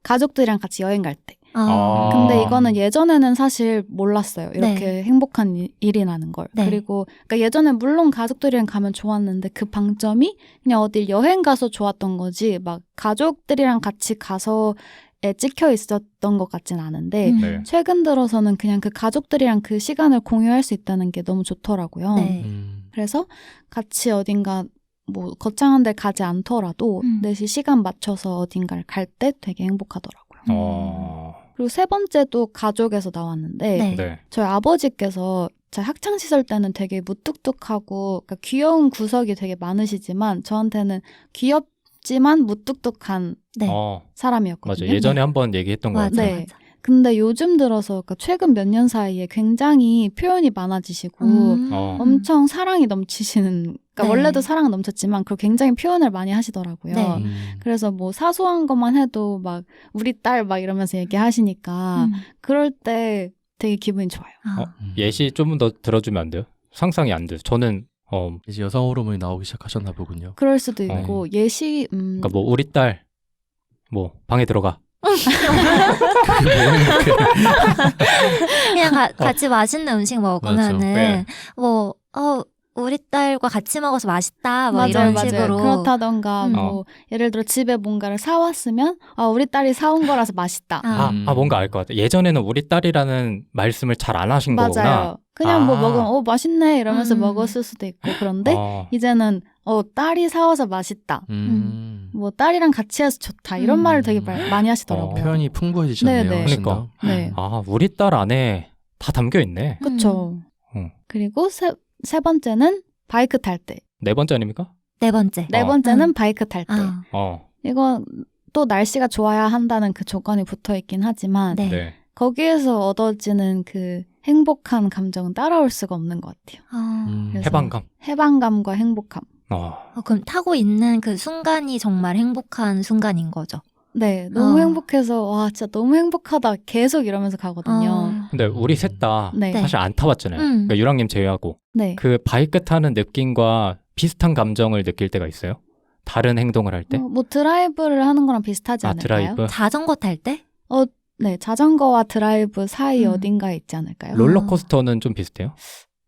가족들이랑 같이 여행 갈 때. 근데 근데 이거는 예전에는 사실 몰랐어요. 이렇게 행복한 일이 나는 걸. 네. 그리고 그러니까 예전에 물론 가족들이랑 가면 좋았는데 그 방점이 그냥 어딜 여행 가서 좋았던 거지 막 가족들이랑 같이 가서에 찍혀 있었던 것 같진 않은데 네. 최근 들어서는 그냥 그 가족들이랑 그 시간을 공유할 수 있다는 게 너무 좋더라고요. 네. 그래서 같이 어딘가 뭐 거창한 데 가지 않더라도 넷이 시간 맞춰서 어딘가를 갈 때 되게 행복하더라고요. 그리고 세 번째도 가족에서 나왔는데 네. 저희 아버지께서 제 학창시절 때는 되게 무뚝뚝하고 그러니까 귀여운 구석이 되게 많으시지만 저한테는 귀엽지만 무뚝뚝한 네. 사람이었거든요. 맞아. 예전에 한번 얘기했던 것 맞아, 같아요. 네. 근데 요즘 들어서 그러니까 최근 몇 년 사이에 굉장히 표현이 많아지시고 엄청 사랑이 넘치시는 그러니까 네. 원래도 사랑은 넘쳤지만 그걸 굉장히 표현을 많이 하시더라고요. 네. 그래서 뭐 사소한 것만 해도 막 우리 딸 막 이러면서 얘기하시니까 그럴 때 되게 기분이 좋아요. 예시 좀 더 들어주면 안 돼요? 상상이 안 돼요. 저는 이제 여성 호르몬이 나오기 시작하셨나 보군요. 그럴 수도 있고 예시 그러니까 뭐 우리 딸 뭐 방에 들어가. 그냥 같이 맛있는 음식 먹으면은 네. 뭐 우리 딸과 같이 먹어서 맛있다 뭐 맞아요, 이런 맞아요. 식으로 그렇다던가 뭐 예를 들어 집에 뭔가를 사왔으면 우리 딸이 사온 거라서 맛있다. 뭔가 알 것 같아. 예전에는 우리 딸이라는 말씀을 잘 안 하신 거구나. 맞아요. 그냥 뭐 먹으면 맛있네 이러면서 먹었을 수도 있고 그런데 이제는 이제는 딸이 사와서 맛있다. 뭐 딸이랑 같이 해서 좋다. 이런 말을 되게 많이 하시더라고요. 표현이 풍부해지셨네요. 네네. 훨씬 그러니까. 더. 네. 우리 딸 안에 다 담겨 있네. 그렇죠. 그리고 세 번째는 바이크 탈 때. 네 번째 아닙니까? 네 번째. 네 번째는 바이크 탈 때. 이거 또 날씨가 좋아야 한다는 그 조건이 붙어 있긴 하지만 네. 거기에서 얻어지는 그 행복한 감정은 따라올 수가 없는 것 같아요. 그래서 해방감. 해방감과 행복함. 그럼 타고 있는 그 순간이 정말 행복한 순간인 거죠. 네, 너무 어. 행복해서 와 진짜 너무 행복하다 계속 이러면서 가거든요. 근데 우리 셋 다 네. 사실 안 타봤잖아요. 그러니까 유랑님 제외하고 네. 그 바이크 타는 느낌과 비슷한 감정을 느낄 때가 있어요? 다른 행동을 할 때? 뭐 드라이브를 하는 거랑 비슷하지 않을까요? 드라이브? 자전거 탈 때? 네, 자전거와 드라이브 사이 음. 어딘가에 있지 않을까요? 롤러코스터는 좀 비슷해요?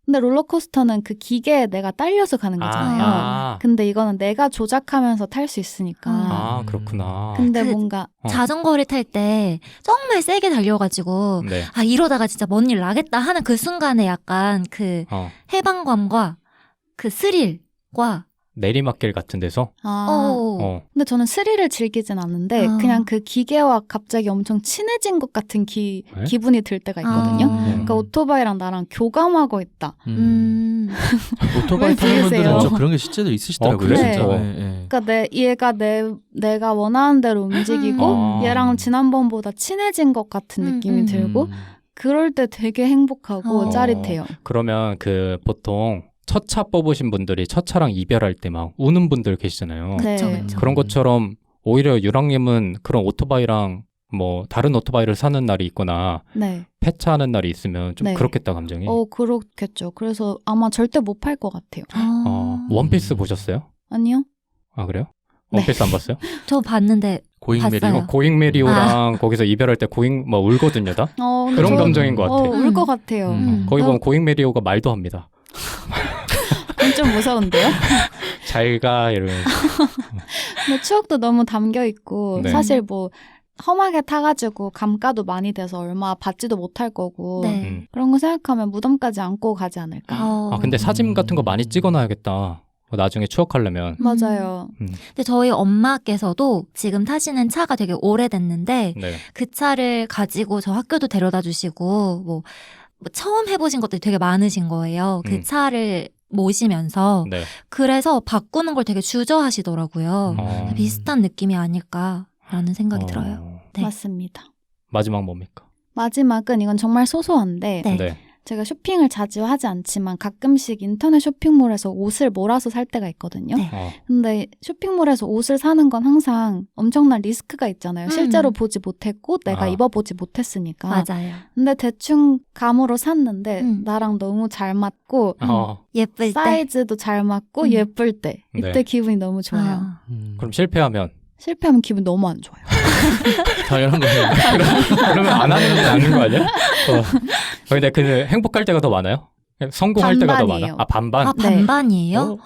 근데 롤러코스터는 그 기계에 내가 딸려서 가는 거잖아요. 근데 이거는 내가 조작하면서 탈 수 있으니까. 그렇구나. 근데 그 뭔가 자전거를 탈 때 정말 세게 달려가지고 네. 이러다가 진짜 뭔 일 나겠다 하는 그 순간에 약간 그 어. 해방감과 그 스릴과 내리막길 같은 데서? 어. 근데 저는 스릴을 즐기진 않는데 그냥 그 기계와 갑자기 엄청 친해진 것 같은 기분이 들 때가 있거든요. 그러니까 오토바이랑 나랑 교감하고 있다. 오토바이 왜 타는 분들은 들으세요? 저 그런 게 실제로 있으시더라고요. 그래? 진짜. 네. 네, 네. 그러니까 얘가 내가 원하는 대로 움직이고 얘랑 지난번보다 친해진 것 같은 느낌이 들고 그럴 때 되게 행복하고 짜릿해요. 그러면 그 보통 첫 차 뽑으신 분들이 첫 차랑 이별할 때 막 우는 분들 계시잖아요. 그쵸, 네. 그쵸. 그런 것처럼 오히려 유랑님은 그런 오토바이랑 뭐 다른 오토바이를 사는 날이 있거나 네. 폐차하는 날이 있으면 좀 네. 그렇겠다 감정이. 그렇겠죠. 그래서 아마 절대 못 팔 것 같아요. 원피스 보셨어요? 아니요? 아 그래요? 네. 원피스 안 봤어요? 저 봤는데 고잉 메리. 봤어요. 고잉 메리오랑 거기서 이별할 때 고잉 막 울거든요 다. 근데 그런 감정인 것 같아. 울 것 같아요. 거기 보면 고잉 메리오가 말도 합니다. 그건 좀 무서운데요? 잘가 이러면서. 근데 추억도 너무 담겨 있고 네. 사실 뭐 험하게 타가지고 감가도 많이 돼서 얼마 받지도 못할 거고 네. 그런 거 생각하면 무덤까지 안고 가지 않을까. 근데 사진 같은 거 많이 찍어놔야겠다. 나중에 추억하려면. 맞아요. 근데 저희 엄마께서도 지금 타시는 차가 되게 오래됐는데 네. 그 차를 가지고 저 학교도 데려다 주시고 뭐 처음 해보신 것들이 되게 많으신 거예요. 그 차를 모시면서. 네. 그래서 바꾸는 걸 되게 주저하시더라고요. 어. 비슷한 느낌이 아닐까라는 생각이 들어요. 네. 맞습니다. 마지막 뭡니까? 마지막은 이건 정말 소소한데 네. 제가 쇼핑을 자주 하지 않지만 가끔씩 인터넷 쇼핑몰에서 옷을 몰아서 살 때가 있거든요. 네. 근데 쇼핑몰에서 옷을 사는 건 항상 엄청난 리스크가 있잖아요. 실제로 보지 못했고 내가 입어보지 못했으니까. 맞아요. 근데 대충 감으로 샀는데 나랑 너무 잘 맞고 예쁠 때. 사이즈도 잘 맞고 예쁠 때 이때 네. 기분이 너무 좋아요. 그럼 실패하면? 실패하면 기분 너무 안 좋아요. 당연한 거예요. 그러면 안 하는 게 아닌 거 아니야? 근데 그 행복할 때가 더 많아요? 성공할 때가 더 반반이에요. 많아? 반반? 반반이에요?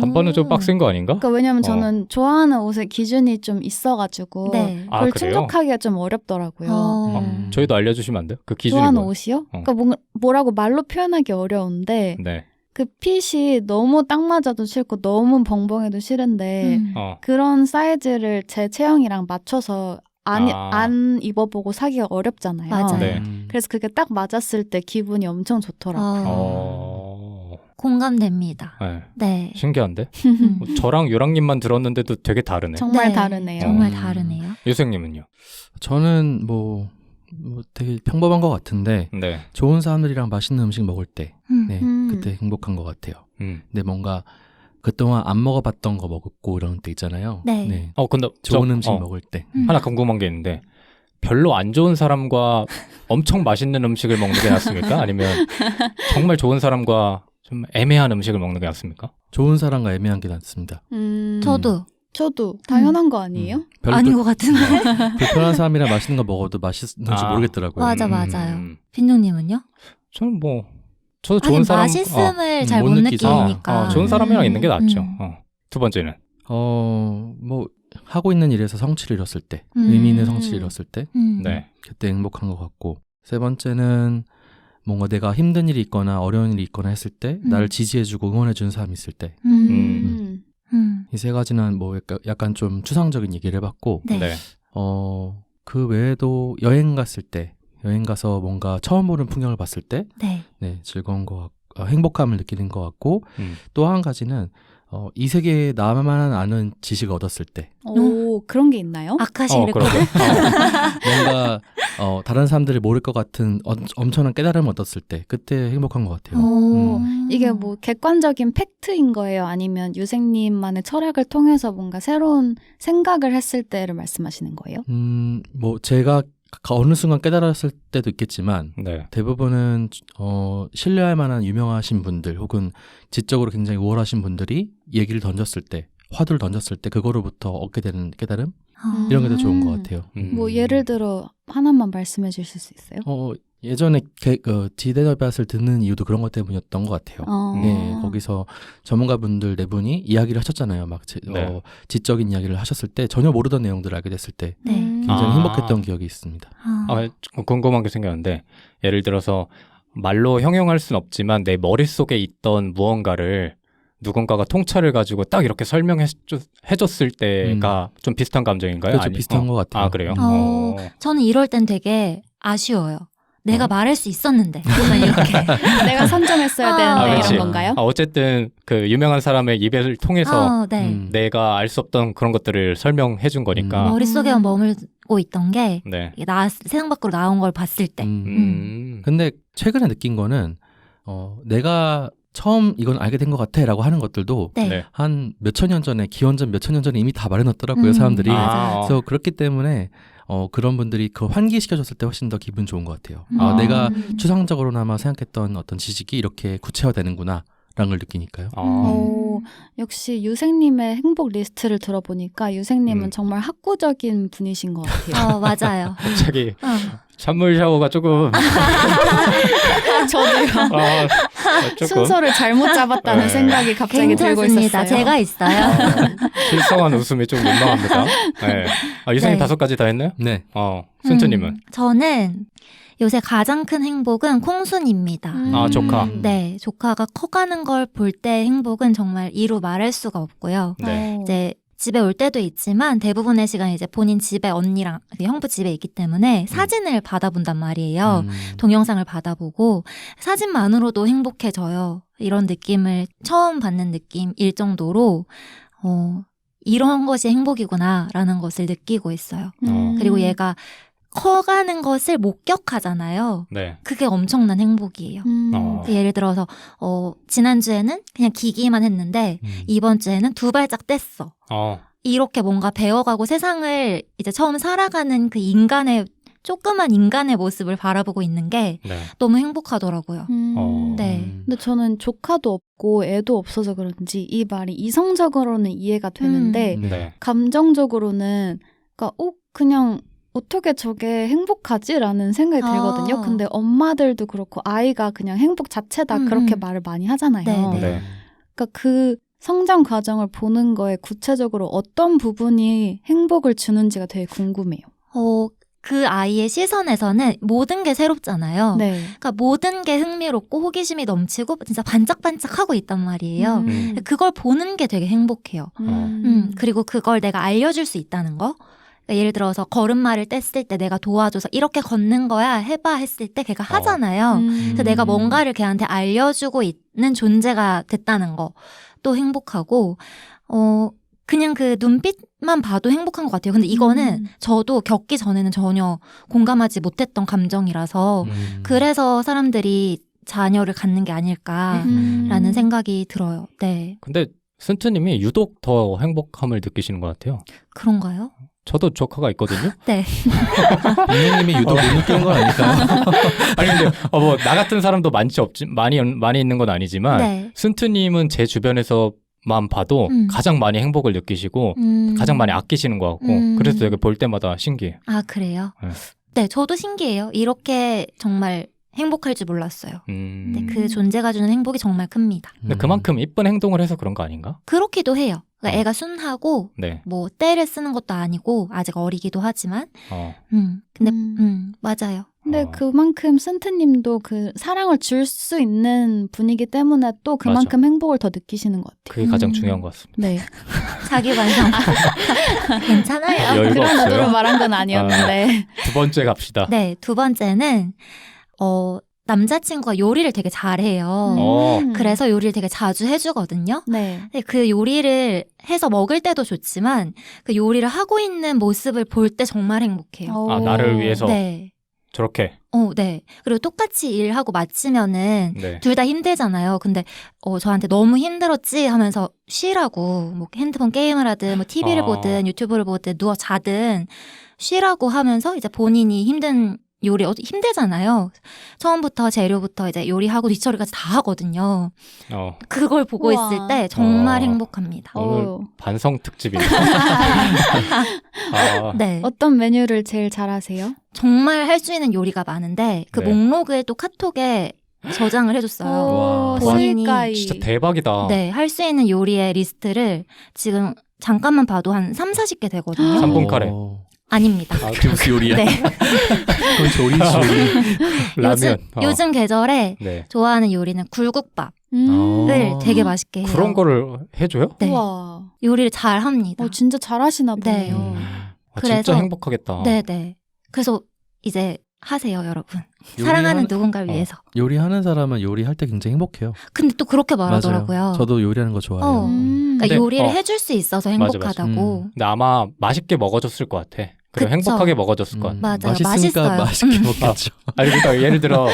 반반은 좀 빡센 거 아닌가? 그러니까 왜냐면 저는 좋아하는 옷의 기준이 좀 있어가지고 네. 그걸 그래요? 충족하기가 좀 어렵더라고요. 저희도 알려주시면 안 돼요? 그 기준이 좋아하는 뭐예요? 옷이요? 그러니까 뭐라고 말로 표현하기 어려운데 네. 그 핏이 너무 딱 맞아도 싫고 너무 벙벙해도 싫은데 그런 사이즈를 제 체형이랑 맞춰서 안 입어보고 사기가 어렵잖아요. 맞아요. 네. 그래서 그게 딱 맞았을 때 기분이 엄청 좋더라고요. 공감됩니다. 네. 네. 신기한데? 저랑 유랑님만 들었는데도 되게 다르네. 정말 네. 다르네요. 정말 다르네요. 유생님은요? 저는 뭐 되게 평범한 것 같은데 네. 좋은 사람들이랑 맛있는 음식 먹을 때 네, 음. 그때 행복한 것 같아요. 근데 뭔가 그동안 안 먹어봤던 거 먹고 이런 때 있잖아요. 네. 근데 좋은 음식 먹을 때. 하나 궁금한 게 있는데 별로 안 좋은 사람과 엄청 맛있는 음식을 먹는 게 낫습니까? 아니면 정말 좋은 사람과 좀 애매한 음식을 먹는 게 낫습니까? 좋은 사람과 애매한 게 낫습니다. 저도 당연한 거 아니에요? 아닌 것 같은데. 불편한 사람이랑 맛있는 거 먹어도 맛있는지 모르겠더라고요. 맞아요. 빈둥님은요? 저는 저도 좋은 사람 맛있음을 잘 못 느끼죠. 느끼니까. 좋은 사람이랑 있는 게 낫죠. 두 번째는 뭐 하고 있는 일에서 성취를 이뤘을 때, 의미 있는 성취를 이뤘을 때, 네. 그때 행복한 것 같고, 세 번째는 뭔가 내가 힘든 일이 있거나 어려운 일이 있거나 했을 때 나를 지지해주고 응원해주는 사람이 있을 때. 이 세 가지는 뭐 약간 좀 추상적인 얘기를 해봤고, 네. 그 외에도 여행 갔을 때, 여행 가서 뭔가 처음 보는 풍경을 봤을 때, 네. 네, 즐거운 것 같고, 행복함을 느끼는 것 같고, 또 한 가지는 이 세계에 나만 아는 지식을 얻었을 때 오, 그런 게 있나요? 아카시 레코드. 그러게. 뭔가 다른 사람들이 모를 것 같은 엄청난 깨달음을 얻었을 때 그때 행복한 것 같아요. 오, 이게 뭐 객관적인 팩트인 거예요? 아니면 유생님만의 철학을 통해서 뭔가 새로운 생각을 했을 때를 말씀하시는 거예요? 뭐 제가 어느 순간 깨달았을 때도 있겠지만 네. 대부분은 신뢰할 만한 유명하신 분들 혹은 지적으로 굉장히 우월하신 분들이 얘기를 던졌을 때 화두를 던졌을 때 그거로부터 얻게 되는 깨달음 이런 게 더 좋은 것 같아요. 뭐 예를 들어 하나만 말씀해 주실 수 있어요? 예전에 디데너밭을 듣는 이유도 그런 것 때문이었던 것 같아요. 네, 거기서 전문가분들 네 분이 이야기를 하셨잖아요. 막 네. 지적인 이야기를 하셨을 때 전혀 모르던 내용들을 알게 됐을 때 네. 굉장히 행복했던 기억이 있습니다. 궁금한 게 생겼는데 예를 들어서 말로 형용할 순 없지만 내 머릿속에 있던 무언가를 누군가가 통찰을 가지고 딱 이렇게 설명해줬을 때가 좀 비슷한 감정인가요? 그렇죠. 비슷한 것 같아요. 아, 그래요? 저는 이럴 땐 되게 아쉬워요. 내가 말할 수 있었는데. 정말 이렇게. 내가 선점했어야 되는데 그렇지. 이런 건가요? 어쨌든 그 유명한 사람의 입을 통해서 네. 내가 알 수 없던 그런 것들을 설명해 준 거니까. 머릿속에 머물고 있던 게 네. 세상 밖으로 나온 걸 봤을 때. 근데 최근에 느낀 거는 내가 처음 이건 알게 된 것 같아 라고 하는 것들도 네. 네. 한 몇천 년 전에 기원전 몇천 년 전에 이미 다 말해놨더라고요 사람들이. 맞아요. 그래서 그렇기 때문에 그런 분들이 그걸 환기시켜줬을 때 훨씬 더 기분 좋은 것 같아요. 내가 추상적으로나마 생각했던 어떤 지식이 이렇게 구체화되는구나 라는 걸 느끼니까요. 역시 유생님의 행복 리스트를 들어보니까 유생님은 정말 학구적인 분이신 것 같아요. 맞아요. 갑자기 찬물 샤워가 조금 저도요. 조금 순서를 잘못 잡았다는 네. 생각이 갑자기 들고 괜찮습니다. 있었어요. 제가 있어요. 실성한 웃음이 좀 민망합니다. 네. 유생님 네. 5가지 다 했나요? 네. 순트님은? 저는 요새 가장 큰 행복은 콩순입니다. 조카. 네, 조카가 커가는 걸 볼 때 행복은 정말 이루 말할 수가 없고요. 네. 이제 집에 올 때도 있지만 대부분의 시간 이제 본인 집에 언니랑 형부 집에 있기 때문에 사진을 받아본단 말이에요. 동영상을 받아보고 사진만으로도 행복해져요. 이런 느낌을 처음 받는 느낌일 정도로 이런 것이 행복이구나라는 것을 느끼고 있어요. 그리고 얘가 커가는 것을 목격하잖아요. 네. 그게 엄청난 행복이에요. 예를 들어서 지난주에는 그냥 기기만 했는데 이번 주에는 2발짝 뗐어. 이렇게 뭔가 배워가고 세상을 이제 처음 살아가는 그 조그만 인간의 모습을 바라보고 있는 게 네. 너무 행복하더라고요. 네. 근데 저는 조카도 없고 애도 없어서 그런지 이 말이 이성적으로는 이해가 되는데 네. 감정적으로는 그냥 어떻게 저게 행복하지라는 생각이 들거든요. 근데 엄마들도 그렇고 아이가 그냥 행복 자체다 그렇게 말을 많이 하잖아요. 네. 그러니까 그 성장 과정을 보는 거에 구체적으로 어떤 부분이 행복을 주는지가 되게 궁금해요. 그 아이의 시선에서는 모든 게 새롭잖아요. 네. 그러니까 모든 게 흥미롭고 호기심이 넘치고 진짜 반짝반짝하고 있단 말이에요. 그걸 보는 게 되게 행복해요. 그리고 그걸 내가 알려줄 수 있다는 거. 그러니까 예를 들어서 걸음마를 뗐을 때 내가 도와줘서 이렇게 걷는 거야 해봐 했을 때 걔가 하잖아요. 그래서 내가 뭔가를 걔한테 알려주고 있는 존재가 됐다는 거 또 행복하고 그냥 그 눈빛만 봐도 행복한 것 같아요. 근데 이거는 저도 겪기 전에는 전혀 공감하지 못했던 감정이라서 그래서 사람들이 자녀를 갖는 게 아닐까라는 생각이 들어요. 네. 근데 순트님이 유독 더 행복함을 느끼시는 것 같아요. 그런가요? 저도 조카가 있거든요. 네. 빅님이 유독 못 느끼는 건 아닐까요? 아니 근데 나 같은 사람도 많이 있는 건 아니지만 네. 순트님은 제 주변에서만 봐도 가장 많이 행복을 느끼시고 가장 많이 아끼시는 것 같고 그래서 되게 볼 때마다 신기해요. 아 그래요? 네. 네, 저도 신기해요. 이렇게 정말 행복할 줄 몰랐어요. 네, 그 존재가 주는 행복이 정말 큽니다. 근데 그만큼 이쁜 행동을 해서 그런 거 아닌가? 그렇기도 해요. 그러니까 애가 순하고 네. 뭐 때를 쓰는 것도 아니고 아직 어리기도 하지만 근데 맞아요. 근데 그만큼 센트님도 그 사랑을 줄 수 있는 분이기 때문에 또 그만큼 행복을 더 느끼시는 것 같아요. 그게 가장 중요한 것 같습니다. 네. 자기 반성. 괜찮아요. 여유가 그런 없어요? 의도로 말한 건 아니었는데. 2번째 갑시다. 네, 2번째는 남자친구가 요리를 되게 잘해요. 그래서 요리를 되게 자주 해주거든요. 네. 근데 그 요리를 해서 먹을 때도 좋지만 그 요리를 하고 있는 모습을 볼 때 정말 행복해요. 아, 나를 위해서 네. 저렇게. 네. 그리고 똑같이 일하고 마치면은 네. 둘 다 힘들잖아요. 근데 저한테 너무 힘들었지 하면서 쉬라고 뭐 핸드폰 게임을 하든 뭐 TV를 보든 유튜브를 보든 누워 자든 쉬라고 하면서 이제 본인이 힘든 요리 힘들잖아요. 처음부터 재료부터 이제 요리하고 뒤처리까지 다 하거든요. 그걸 보고 우와. 있을 때 정말 행복합니다. 오늘 반성 특집이네. 네. 어떤 메뉴를 제일 잘하세요? 정말 할 수 있는 요리가 많은데 그 네. 목록을 또 카톡에 저장을 해줬어요. 와. 본인이 본인이 진짜 대박이다. 네, 할 수 있는 요리의 리스트를 지금 잠깐만 봐도 한 3-40개 되거든요. 3분 카레. 아닙니다. 그게 무슨 요리야? 네. 그건 조리. 라면. 요즘 계절에 네. 좋아하는 요리는 굴국밥을 되게 맛있게 해요. 그런 거를 해줘요? 네. 우와. 요리를 잘 합니다. 진짜 잘하시나 네. 보네요. 그래서- 진짜 행복하겠다. 네네. 그래서 이제 하세요, 여러분. 요리하는- 사랑하는 누군가를 위해서. 요리하는 사람은 요리할 때 굉장히 행복해요. 근데 또 그렇게 말하더라고요. 맞아요. 저도 요리하는 거 좋아해요. 그러니까 근데- 요리를 해줄 수 있어서 맞아. 행복하다고. 근데 아마 맛있게 먹어줬을 것 같아. 그리고 그쵸. 행복하게 먹어줬을 것 같아. 맞아요. 맛있으니까 맛있어요. 맛있게 먹겠죠. 아니, 그러니까 예를 들어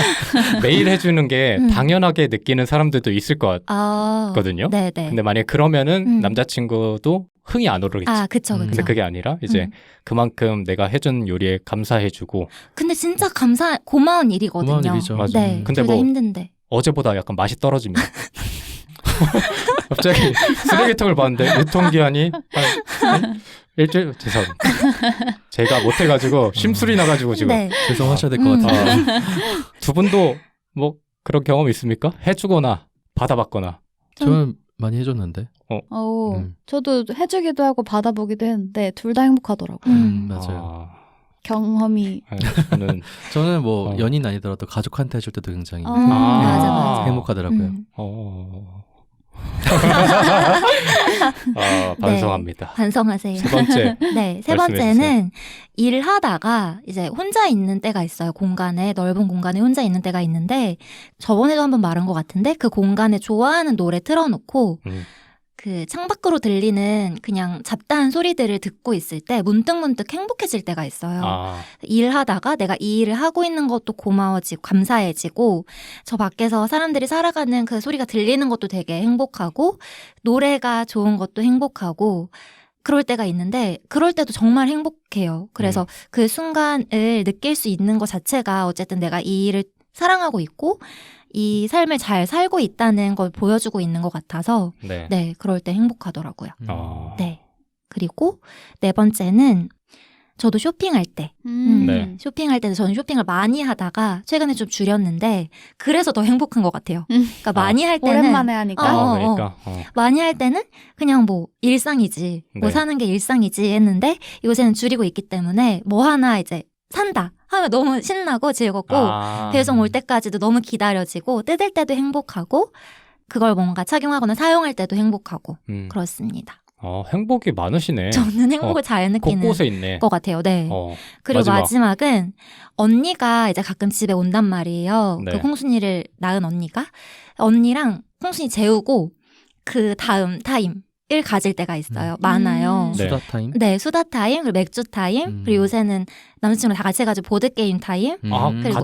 매일 해주는 게 음. 당연하게 느끼는 사람들도 있을 것 아, 같거든요. 네네. 근데 만약에 그러면은 음. 남자친구도 흥이 안 오르겠지. 아, 그쵸, 그쵸. 근데 그게 아니라 이제 그만큼 내가 해준 요리에 감사해주고 근데 진짜 고마운 일이거든요. 고마운 일이죠. 맞아. 네. 근데 둘 다 뭐- 힘든데. 어제보다 약간 맛이 떨어지면 갑자기 쓰레기통을 봤는데 유통기한이 한 일주일 죄송합니다. 제가 못해가지고 심술이 나가지고 지금 네. 죄송하셔야 될 것 같아요. 두 분도 뭐 그런 경험 있습니까? 해주거나 받아봤거나. 저는 많이 해줬는데. 저도 해주기도 하고 받아보기도 했는데 둘 다 행복하더라고요. 맞아요. 경험이. 저는 뭐 연인 아니더라도 가족한테 해줄 때도 굉장히 맞아. 행복하더라고요. 반성합니다. 네, 반성하세요. 세 번째. 네, 세 말씀해 번째는 일을 하다가 이제 혼자 있는 때가 있어요. 넓은 공간에 혼자 있는 때가 있는데 저번에도 한번 말한 것 같은데 그 공간에 좋아하는 노래 틀어놓고 그 창밖으로 들리는 그냥 잡다한 소리들을 듣고 있을 때 문득문득 행복해질 때가 있어요. 일하다가 내가 이 일을 하고 있는 것도 고마워지고 감사해지고 저 밖에서 사람들이 살아가는 그 소리가 들리는 것도 되게 행복하고 노래가 좋은 것도 행복하고 그럴 때가 있는데 그럴 때도 정말 행복해요. 그래서 그 순간을 느낄 수 있는 것 자체가 어쨌든 내가 이 일을 사랑하고 있고 이 삶을 잘 살고 있다는 걸 보여주고 있는 것 같아서 네, 그럴 때 행복하더라고요. 네. 그리고 네 번째는 저도 쇼핑할 때 네. 쇼핑할 때도 저는 쇼핑을 많이 하다가 최근에 좀 줄였는데 그래서 더 행복한 것 같아요. 그러니까 많이 할 때는 오랜만에 하니까. 그러니까. 많이 할 때는 그냥 뭐 일상이지 뭐 네. 사는 게 일상이지 했는데 요새는 줄이고 있기 때문에 뭐 하나 이제 산다 하면 너무 신나고 즐겁고 배송 올 때까지도 너무 기다려지고 뜯을 때도 행복하고 그걸 뭔가 착용하거나 사용할 때도 행복하고 그렇습니다. 행복이 많으시네. 저는 행복을 잘 느끼는 곳곳에 있네. 것 같아요. 네. 그리고 마지막은 언니가 이제 가끔 집에 온단 말이에요. 네. 그 콩순이를 낳은 언니랑 콩순이 재우고 그 다음 타임을 가질 때가 있어요. 많아요. 네. 수다 타임. 네, 수다 타임, 그리고 맥주 타임, 그리고 요새는 남자친구랑 다 같이 해가지고 보드 게임 타임, 그리고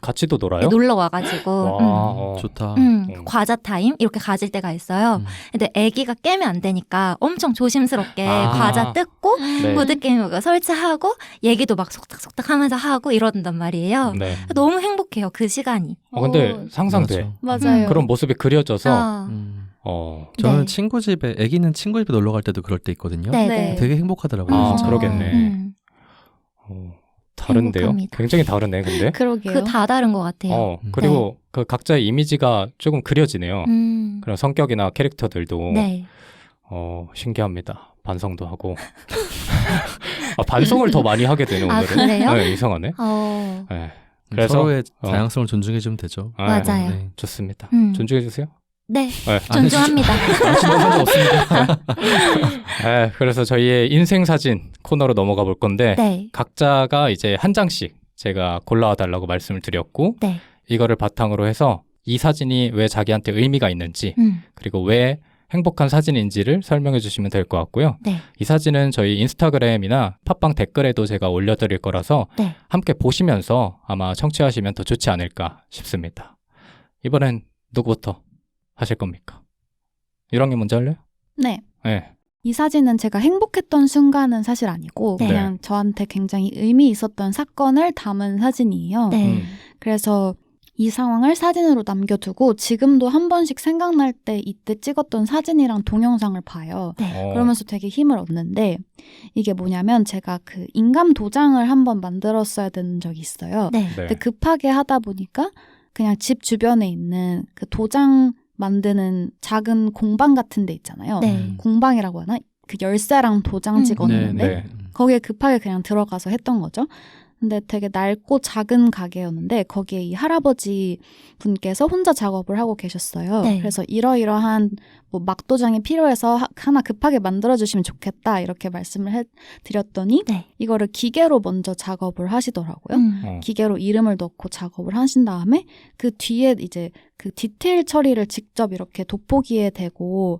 같이도 놀아요? 네, 놀러 와가지고, 좋다. 과자 타임 이렇게 가질 때가 있어요. 근데 아기가 깨면 안 되니까 엄청 조심스럽게 과자 뜯고 네. 보드 게임 설치하고 얘기도 막 속닥속닥 하면서 하고 이러단 말이에요. 네. 너무 행복해요 그 시간이. 근데 상상돼. 맞아요. 그런 모습이 그려져서. 저는 네. 친구 집에 아기는 친구 집에 놀러 갈 때도 그럴 때 있거든요. 네. 되게 행복하더라고요. 진짜. 그러겠네. 다른데요? 행복합니다. 굉장히 다르네, 근데. 그러게요. 그 다 다른 것 같아요. 그리고 그 각자의 이미지가 조금 그려지네요. 그런 성격이나 캐릭터들도. 네. 신기합니다. 반성도 하고. 반성을 더 많이 하게 되네, 오늘은. 그래요? 네, 이상하네. 네. 그래서 서로의 다양성을 존중해주면 되죠. 맞아요. 네. 좋습니다. 존중해주세요. 네, 존중합니다. 네, 그래서 저희의 인생 사진 코너로 넘어가 볼 건데 네. 각자가 이제 한 장씩 제가 골라와 달라고 말씀을 드렸고 네. 이거를 바탕으로 해서 이 사진이 왜 자기한테 의미가 있는지 그리고 왜 행복한 사진인지를 설명해 주시면 될 것 같고요. 네. 이 사진은 저희 인스타그램이나 팟빵 댓글에도 제가 올려드릴 거라서 네. 함께 보시면서 아마 청취하시면 더 좋지 않을까 싶습니다. 이번엔 누구부터 하실 겁니까? 유랑님 먼저 할래요? 네. 네. 이 사진은 제가 행복했던 순간은 사실 아니고 네. 그냥 저한테 굉장히 의미 있었던 사건을 담은 사진이에요. 네. 그래서 이 상황을 사진으로 남겨두고 지금도 한 번씩 생각날 때 이때 찍었던 사진이랑 동영상을 봐요. 네. 그러면서 되게 힘을 얻는데 이게 뭐냐면 제가 그 인감 도장을 한번 만들었어야 되는 적이 있어요. 네. 네. 근데 급하게 하다 보니까 그냥 집 주변에 있는 그 도장 만드는 작은 공방 같은 데 있잖아요. 네. 공방이라고 하나? 그 열쇠랑 도장 찍어놓는데 네. 거기에 급하게 그냥 들어가서 했던 거죠. 근데 되게 낡고 작은 가게였는데 거기에 이 할아버지 분께서 혼자 작업을 하고 계셨어요. 네. 그래서 이러이러한 뭐 막도장이 필요해서 하나 급하게 만들어주시면 좋겠다 이렇게 말씀을 해드렸더니 네. 이거를 기계로 먼저 작업을 하시더라고요. 어. 기계로 이름을 넣고 작업을 하신 다음에 그 뒤에 이제 그 디테일 처리를 직접 이렇게 돋보기에 대고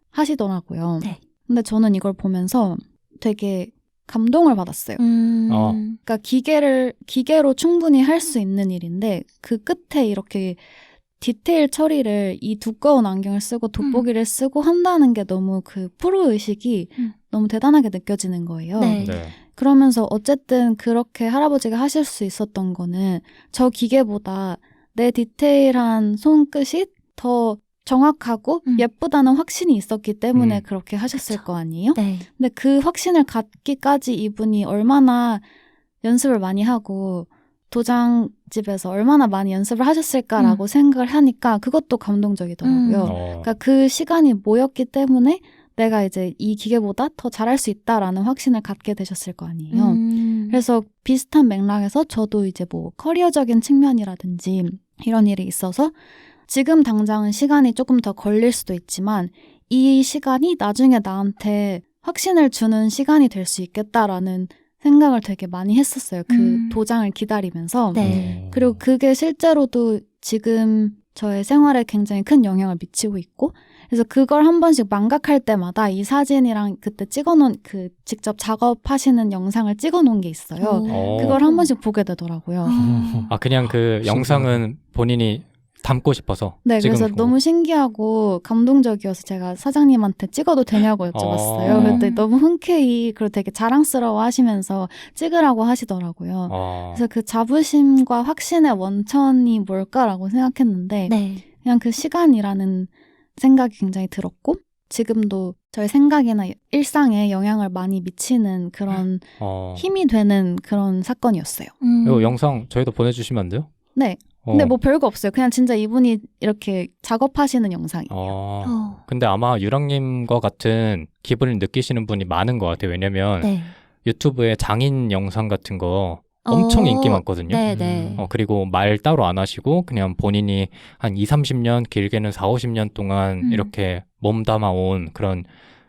하시더라고요. 네. 근데 저는 이걸 보면서 되게 감동을 받았어요. 그러니까 기계로 충분히 할 수 있는 일인데 그 끝에 이렇게 디테일 처리를 이 두꺼운 안경을 쓰고 돋보기를 쓰고 한다는 게 너무 그 프로 의식이 너무 대단하게 느껴지는 거예요. 네. 네. 그러면서 어쨌든 그렇게 할아버지가 하실 수 있었던 거는 저 기계보다 내 디테일한 손끝이 더 정확하고 예쁘다는 확신이 있었기 때문에 그렇게 하셨을 거 아니에요? 네. 근데 그 확신을 갖기까지 이분이 얼마나 연습을 많이 하고 도장집에서 얼마나 많이 연습을 하셨을까라고 생각을 하니까 그것도 감동적이더라고요. 그러니까 그 시간이 모였기 때문에 내가 이제 이 기계보다 더 잘할 수 있다라는 확신을 갖게 되셨을 거 아니에요. 그래서 비슷한 맥락에서 저도 이제 뭐 커리어적인 측면이라든지 이런 일이 있어서 지금 당장은 시간이 조금 더 걸릴 수도 있지만 이 시간이 나중에 나한테 확신을 주는 시간이 될 수 있겠다라는 생각을 되게 많이 했었어요. 그 도장을 기다리면서. 네. 그리고 그게 실제로도 지금 저의 생활에 굉장히 큰 영향을 미치고 있고 그래서 그걸 한 번씩 망각할 때마다 이 사진이랑 그때 찍어놓은 그 직접 작업하시는 영상을 찍어놓은 게 있어요. 그걸 한 번씩 보게 되더라고요. 아, 그냥 그 영상은 본인이 담고 싶어서. 네, 그래서 찍은 너무 신기하고 감동적이어서 제가 사장님한테 찍어도 되냐고 여쭤봤어요. 그랬더니 너무 흔쾌히 그리고 되게 자랑스러워 하시면서 찍으라고 하시더라고요. 그래서 그 자부심과 확신의 원천이 뭘까라고 생각했는데 네. 그냥 그 시간이라는 생각이 굉장히 들었고 지금도 저의 생각이나 일상에 영향을 많이 미치는 그런 힘이 되는 그런 사건이었어요. 이 영상 저희도 보내주시면 안 돼요? 네. 근데 뭐 별거 없어요. 그냥 진짜 이분이 이렇게 작업하시는 영상이에요. 근데 아마 유랑님과 같은 기분을 느끼시는 분이 많은 것 같아요. 왜냐면 네. 유튜브에 장인 영상 같은 거 엄청 인기 많거든요. 네네. 그리고 말 따로 안 하시고 그냥 본인이 한 20, 30년 길게는 4, 50년 동안 이렇게 몸담아온 그런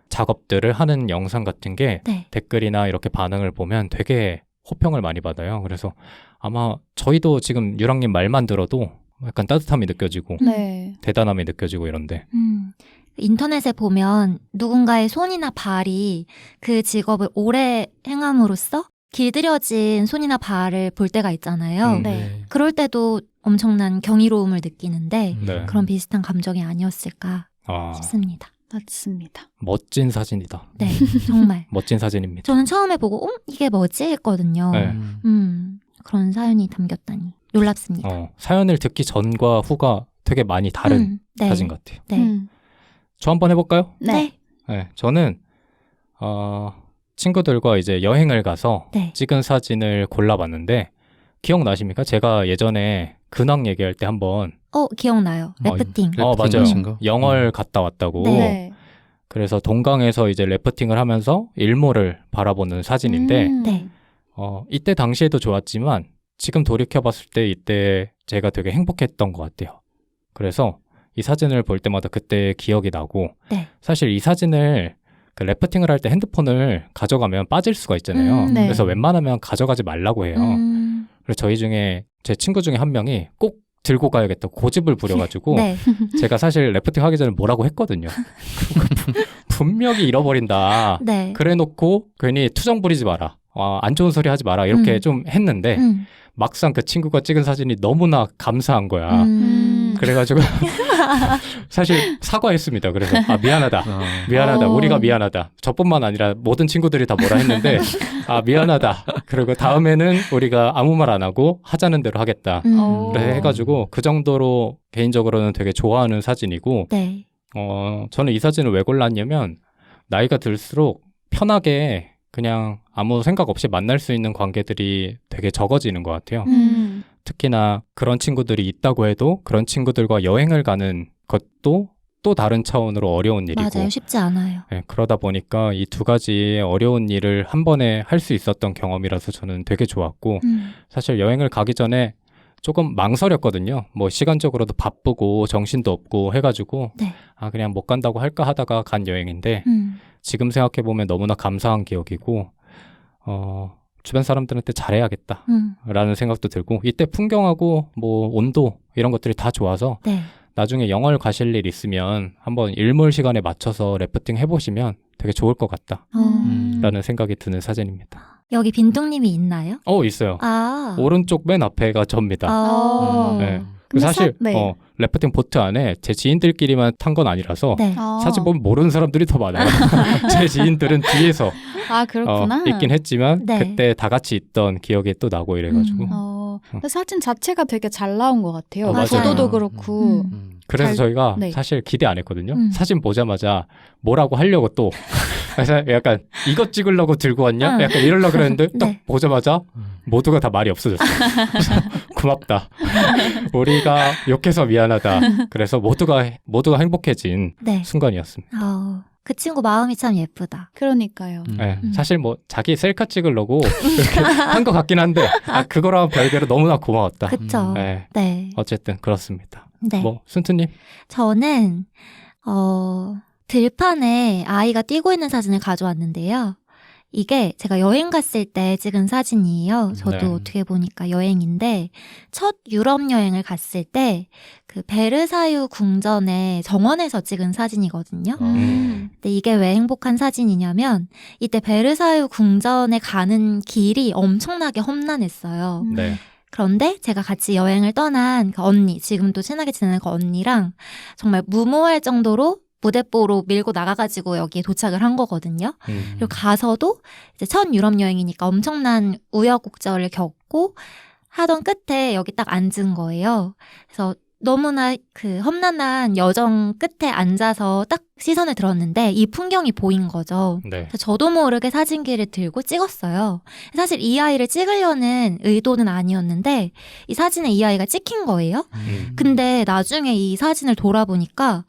작업들을 하는 영상 같은 게 네. 댓글이나 이렇게 반응을 보면 되게 호평을 많이 받아요. 그래서 아마 저희도 지금 유랑님 말만 들어도 약간 따뜻함이 느껴지고 네. 대단함이 느껴지고 이런데 인터넷에 보면 누군가의 손이나 발이 그 직업을 오래 행함으로써 길들여진 손이나 발을 볼 때가 있잖아요. 네. 그럴 때도 엄청난 경이로움을 느끼는데 네. 그런 비슷한 감정이 아니었을까 싶습니다. 맞습니다. 멋진 사진이다. 네, 정말. 멋진 사진입니다. 저는 처음에 보고 이게 뭐지? 했거든요. 네. 그런 사연이 담겼다니 놀랍습니다. 사연을 듣기 전과 후가 되게 많이 다른 네. 사진 같아요. 네. 저 한번 해볼까요? 네. 네, 저는 친구들과 이제 여행을 가서 네. 찍은 사진을 골라봤는데 기억나십니까? 제가 예전에 근황 얘기할 때 한번 기억나요. 래프팅. 맞아요. 하신가? 영월 갔다 왔다고. 네. 그래서 동강에서 이제 래프팅을 하면서 일몰을 바라보는 사진인데 네. 이때 당시에도 좋았지만 지금 돌이켜봤을 때 이때 제가 되게 행복했던 것 같아요. 그래서 이 사진을 볼 때마다 그때 기억이 나고 네. 사실 이 사진을 그 래프팅을 할 때 핸드폰을 가져가면 빠질 수가 있잖아요. 네. 그래서 웬만하면 가져가지 말라고 해요. 그래서 저희 중에 제 친구 중에 한 명이 꼭 들고 가야겠다고 고집을 부려가지고 네. 제가 사실 래프팅 하기 전에 뭐라고 했거든요. 분명히 잃어버린다. 네. 그래놓고 괜히 투정 부리지 마라. 안 좋은 소리 하지 마라. 이렇게 좀 했는데 막상 그 친구가 찍은 사진이 너무나 감사한 거야. 그래가지고 사실 사과했습니다. 그래서 미안하다. 미안하다. 우리가 미안하다. 저뿐만 아니라 모든 친구들이 다 뭐라 했는데 미안하다. 그리고 다음에는 우리가 아무 말 안 하고 하자는 대로 하겠다. 그래 해가지고 그 정도로 개인적으로는 되게 좋아하는 사진이고 네. 저는 이 사진을 왜 골랐냐면 나이가 들수록 편하게 그냥 아무 생각 없이 만날 수 있는 관계들이 되게 적어지는 것 같아요. 특히나 그런 친구들이 있다고 해도 그런 친구들과 여행을 가는 것도 또 다른 차원으로 어려운 일이고 맞아요. 쉽지 않아요. 네, 그러다 보니까 이 두 가지의 어려운 일을 한 번에 할 수 있었던 경험이라서 저는 되게 좋았고 사실 여행을 가기 전에 조금 망설였거든요. 뭐 시간적으로도 바쁘고 정신도 없고 해가지고 네. 그냥 못 간다고 할까 하다가 간 여행인데 지금 생각해보면 너무나 감사한 기억이고 주변 사람들한테 잘해야겠다 라는 생각도 들고 이때 풍경하고 뭐 온도 이런 것들이 다 좋아서 네. 나중에 영월 가실 일 있으면 한번 일몰 시간에 맞춰서 래프팅 해보시면 되게 좋을 것 같다 라는 생각이 드는 사진입니다. 여기 빈둥님이 있나요? 있어요. 아. 오른쪽 맨 앞에가 접니다. 네. 근데 사실 네. 래프팅 보트 안에 제 지인들끼리만 탄 건 아니라서 네. 사진 보면 모르는 사람들이 더 많아요. 제 지인들은 뒤에서 그렇구나. 있긴 했지만 네. 그때 다 같이 있던 기억이 또 나고 이래가지고 근데 사진 자체가 되게 잘 나온 것 같아요. 맞아요. 구도도 그렇고. 그래서 저희가 네. 사실 기대 안 했거든요. 사진 보자마자 뭐라고 하려고 또 그래서 약간 이것 찍으려고 들고 왔냐? 약간 이러려고 그랬는데 딱 네. 보자마자 모두가 다 말이 없어졌어요. 그래서 고맙다. 우리가 욕해서 미안하다. 그래서 모두가 행복해진 네. 순간이었습니다. 그 친구 마음이 참 예쁘다. 그러니까요. 네, 사실 뭐 자기 셀카 찍으려고 이렇게 한 것 같긴 한데 그거랑 별개로 너무나 고마웠다. 그쵸. 네. 네. 어쨌든 그렇습니다. 네. 뭐 순트님? 저는 들판에 아이가 뛰고 있는 사진을 가져왔는데요. 이게 제가 여행 갔을 때 찍은 사진이에요. 저도 네. 어떻게 보니까 여행인데 첫 유럽 여행을 갔을 때 그 베르사유 궁전의 정원에서 찍은 사진이거든요. 근데 이게 왜 행복한 사진이냐면 이때 베르사유 궁전에 가는 길이 엄청나게 험난했어요. 네. 그런데 제가 같이 여행을 떠난 그 언니, 지금도 친하게 지내는 그 언니랑 정말 무모할 정도로 무대뽀로 밀고 나가가지고 여기에 도착을 한 거거든요. 그리고 가서도 이제 첫 유럽 여행이니까 엄청난 우여곡절을 겪고 하던 끝에 여기 딱 앉은 거예요. 그래서 너무나 그 험난한 여정 끝에 앉아서 딱 시선을 들었는데 이 풍경이 보인 거죠. 네. 그래서 저도 모르게 사진기를 들고 찍었어요. 사실 이 아이를 찍으려는 의도는 아니었는데 이 사진에 이 아이가 찍힌 거예요. 근데 나중에 이 사진을 돌아보니까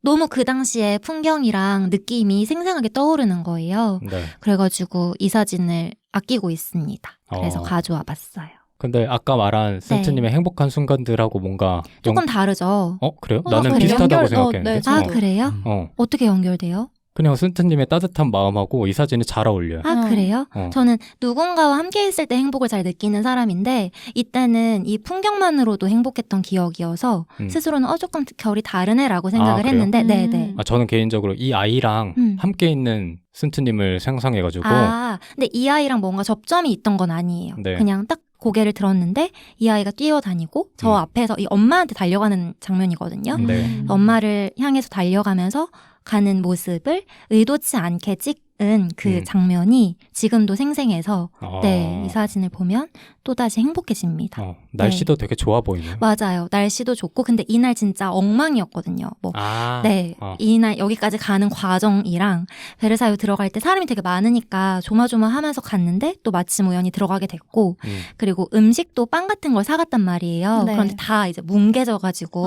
너무 그 당시의 풍경이랑 느낌이 생생하게 떠오르는 거예요. 네. 그래가지고 이 사진을 아끼고 있습니다. 그래서 가져와 봤어요. 근데 아까 말한 센트님의 행복한 순간들하고 뭔가 조금 다르죠. 그래요? 어, 나는 그래요? 비슷하다고 생각했는데. 네, 아, 저도. 그래요? 어떻게 연결돼요? 그냥 센트님의 따뜻한 마음하고 이 사진이 잘 어울려요. 그래요? 어. 저는 누군가와 함께 있을 때 행복을 잘 느끼는 사람인데 이때는 이 풍경만으로도 행복했던 기억이어서 스스로는 조금 결이 다르네라고 생각을 그래요? 했는데 네네. 저는 개인적으로 이 아이랑 함께 있는 센트님을 상상해가지고 근데 이 아이랑 뭔가 접점이 있던 건 아니에요. 네. 그냥 딱 고개를 들었는데 이 아이가 뛰어다니고 저 앞에서 이 엄마한테 달려가는 장면이거든요. 네. 엄마를 향해서 달려가면서 가는 모습을 의도치 않게 찍은 그 장면이 지금도 생생해서 네, 이 사진을 보면 또다시 행복해집니다. 날씨도 되게 좋아 보이네요. 맞아요. 날씨도 좋고 근데 이날 진짜 엉망이었거든요. 네, 이날 여기까지 가는 과정이랑 베르사유 들어갈 때 사람이 되게 많으니까 조마조마하면서 갔는데 또 마침 우연히 들어가게 됐고 그리고 음식도 빵 같은 걸 사갔단 말이에요. 네. 그런데 다 이제 뭉개져가지고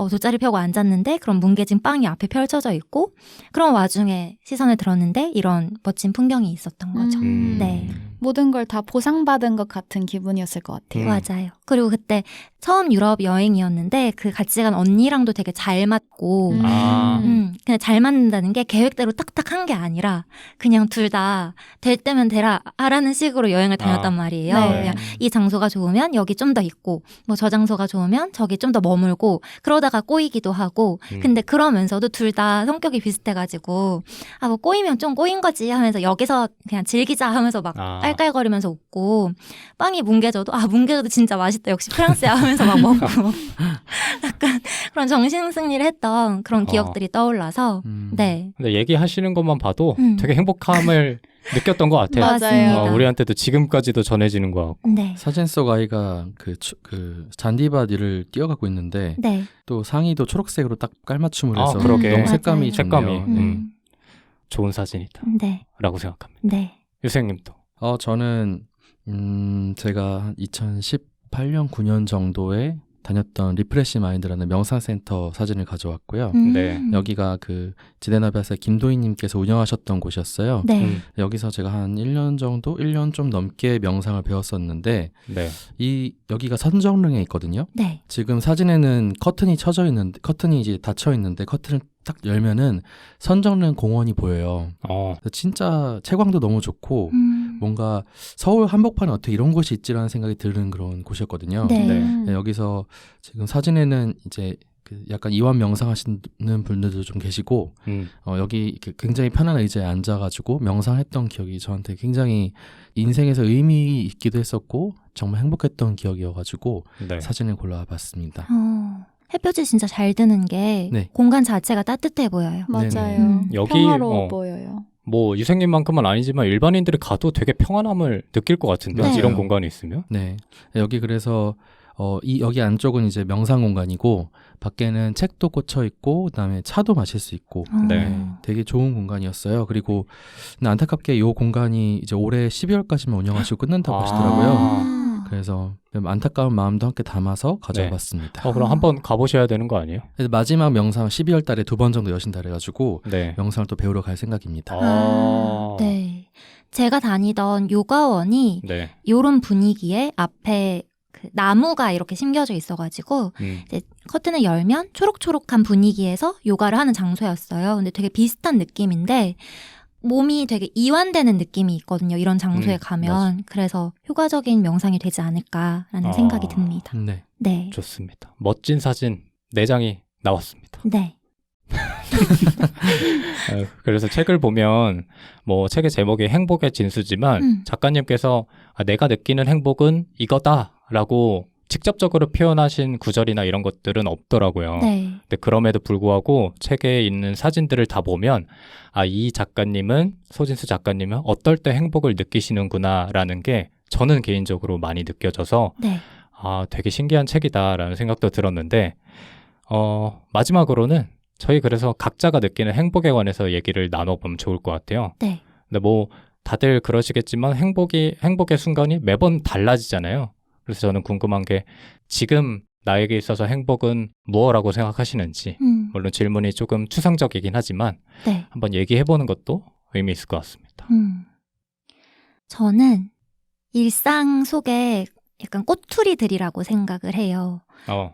돗자리 펴고 앉았는데 그런 뭉개진 빵이 앞에 펼쳐져 있고 그런 와중에 시선을 들었는데 이런 멋진 풍경이 있었던 거죠. 네. 모든 걸 다 보상받은 것 같은 기분이었을 것 같아요. 맞아요. 그리고 그때 처음 유럽 여행이었는데 그 같이 간 언니랑도 되게 잘 맞고 그냥 잘 맞는다는 게 계획대로 딱딱 한 게 아니라 그냥 둘 다 될 때면 되라 하라는 식으로 여행을 다녔단 말이에요. 네. 그냥 이 장소가 좋으면 여기 좀 더 있고 뭐 저 장소가 좋으면 저기 좀 더 머물고 그러다가 꼬이기도 하고 근데 그러면서도 둘 다 성격이 비슷해가지고 아 뭐 꼬이면 좀 꼬인 거지 하면서 여기서 그냥 즐기자 하면서 막 깔깔거리면서 웃고 빵이 뭉개져도 아 뭉개져도 진짜 맛있다 역시 프랑스야 하면서 막 먹고 약간 그런 정신승리를 했던 그런 기억들이 떠올라서 네. 근데 얘기하시는 것만 봐도 되게 행복함을 느꼈던 것 같아요. 맞습니다. 우리한테도 지금까지도 전해지는 것 같고. 네. 사진 속 아이가 그 잔디바디를 뛰어가고 있는데 네. 또 상의도 초록색으로 딱 깔맞춤을 해서 그러게. 너무 맞아요. 색감이 색감이. 좋네요. 좋은 사진이다. 네. 라고 생각합니다. 네. 유생님도. 저는 제가 한 2018년 9년 정도에 다녔던 리프레시 마인드라는 명상센터 사진을 가져왔고요. 네. 여기가 그 지데나베아스의 김도희님께서 운영하셨던 곳이었어요. 네. 여기서 제가 한 1년 정도, 1년 좀 넘게 명상을 배웠었는데 네. 여기가 선정릉에 있거든요. 네. 지금 사진에는 커튼이 커튼이 이제 닫혀 있는데 커튼을 딱 열면은 선정릉 공원이 보여요. 진짜 채광도 너무 좋고 뭔가 서울 한복판에 어떻게 이런 곳이 있지라는 생각이 드는 그런 곳이었거든요. 네. 네, 여기서 지금 사진에는 이제 그 약간 이완 명상하시는 분들도 좀 계시고 여기 이렇게 굉장히 편한 의자에 앉아가지고 명상했던 기억이 저한테 굉장히 인생에서 의미 있기도 했었고 정말 행복했던 기억이어가지고 네. 사진을 골라봤습니다. 햇볕이 진짜 잘 드는 게 네. 공간 자체가 따뜻해 보여요. 맞아요. 여기 평화로워 보여요. 뭐 유생님만큼은 아니지만 일반인들이 가도 되게 평안함을 느낄 것 같은데 네. 이런 공간이 있으면. 네, 여기 그래서 여기 안쪽은 이제 명상 공간이고 밖에는 책도 꽂혀 있고 그다음에 차도 마실 수 있고 네. 되게 좋은 공간이었어요. 그리고 근데 안타깝게 이 공간이 이제 올해 12월까지만 운영하시고 끝난다고 하시더라고요. 그래서 안타까운 마음도 함께 담아서 가져와봤습니다. 그럼 한번 가보셔야 되는 거 아니에요? 마지막 명상 12월 달에 2번 정도 여신다 그래가지고 네. 명상을 또 배우러 갈 생각입니다. 네. 제가 다니던 요가원이 네. 요런 분위기에 앞에 그 나무가 이렇게 심겨져 있어가지고 이제 커튼을 열면 초록초록한 분위기에서 요가를 하는 장소였어요. 근데 되게 비슷한 느낌인데 몸이 되게 이완되는 느낌이 있거든요. 이런 장소에 가면. 맞아. 그래서 효과적인 명상이 되지 않을까라는 생각이 듭니다. 네. 네. 좋습니다. 멋진 사진 4장이 나왔습니다. 네. 그래서 책을 보면 뭐 책의 제목이 행복의 진수지만 작가님께서 내가 느끼는 행복은 이거다라고 직접적으로 표현하신 구절이나 이런 것들은 없더라고요. 네. 근데 그럼에도 불구하고 책에 있는 사진들을 다 보면 이 작가님은 소진수 작가님은 어떨 때 행복을 느끼시는구나라는 게 저는 개인적으로 많이 느껴져서 네. 되게 신기한 책이다라는 생각도 들었는데 마지막으로는 저희 그래서 각자가 느끼는 행복에 관해서 얘기를 나눠보면 좋을 것 같아요. 네. 근데 뭐 다들 그러시겠지만 행복의 순간이 매번 달라지잖아요. 그래서 저는 궁금한 게 지금 나에게 있어서 행복은 무엇이라고 생각하시는지 물론 질문이 조금 추상적이긴 하지만 네. 한번 얘기해보는 것도 의미 있을 것 같습니다. 저는 일상 속에 약간 꼬투리들이라고 생각을 해요.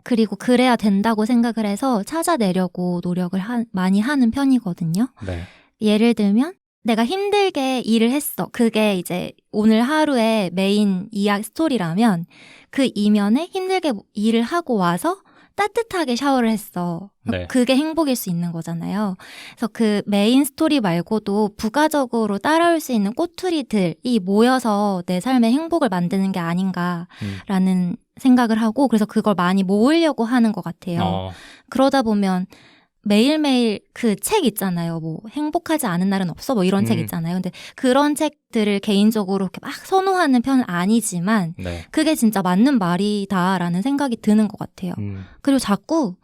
그리고 그래야 된다고 생각을 해서 찾아내려고 노력을 많이 하는 편이거든요. 네. 예를 들면 내가 힘들게 일을 했어. 그게 이제 오늘 하루의 메인 이야기 스토리라면 그 이면에 힘들게 일을 하고 와서 따뜻하게 샤워를 했어. 네. 그게 행복일 수 있는 거잖아요. 그래서 그 메인 스토리 말고도 부가적으로 따라올 수 있는 꼬투리들이 모여서 내 삶의 행복을 만드는 게 아닌가라는 생각을 하고 그래서 그걸 많이 모으려고 하는 것 같아요. 그러다 보면 매일매일 그 책 있잖아요. 뭐 행복하지 않은 날은 없어 뭐 이런 책 있잖아요. 근데 그런 책들을 개인적으로 이렇게 막 선호하는 편은 아니지만 네. 그게 진짜 맞는 말이다라는 생각이 드는 것 같아요. 그리고 자꾸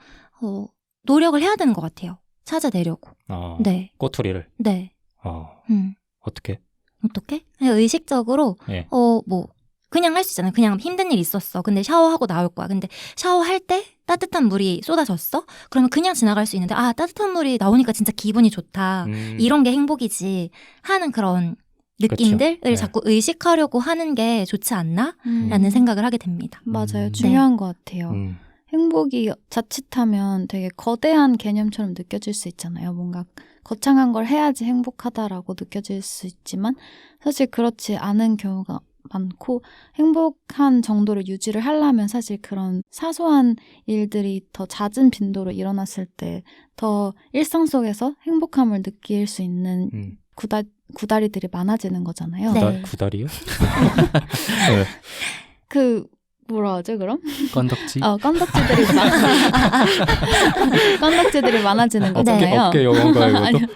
노력을 해야 되는 것 같아요. 찾아내려고. 네. 꼬투리를. 네. 어떻게? 그냥 의식적으로 네. 뭐 그냥 할 수 있잖아요. 그냥 힘든 일 있었어. 근데 샤워하고 나올 거야. 근데 샤워할 때 따뜻한 물이 쏟아졌어? 그러면 그냥 지나갈 수 있는데 따뜻한 물이 나오니까 진짜 기분이 좋다. 이런 게 행복이지 하는 그런 느낌들을 그쵸. 네. 자꾸 의식하려고 하는 게 좋지 않나라는 음. 생각을 하게 됩니다. 맞아요. 음. 중요한 것 같아요. 음. 행복이 자칫하면 되게 거대한 개념처럼 느껴질 수 있잖아요. 뭔가 거창한 걸 해야지 행복하다라고 느껴질 수 있지만 사실 그렇지 않은 경우가 많고 행복한 정도를 유지를 하려면 사실 그런 사소한 일들이 더 잦은 빈도로 일어났을 때 더 일상 속에서 행복함을 느낄 수 있는 구다리들이 많아지는 거잖아요. 네. 구다리요? 그 뭐라 하죠 그럼? 건덕지. 건덕지들이 건덕지들이 많아지는 거잖아요. 어깨 영어인가요, 이것도? 아니요.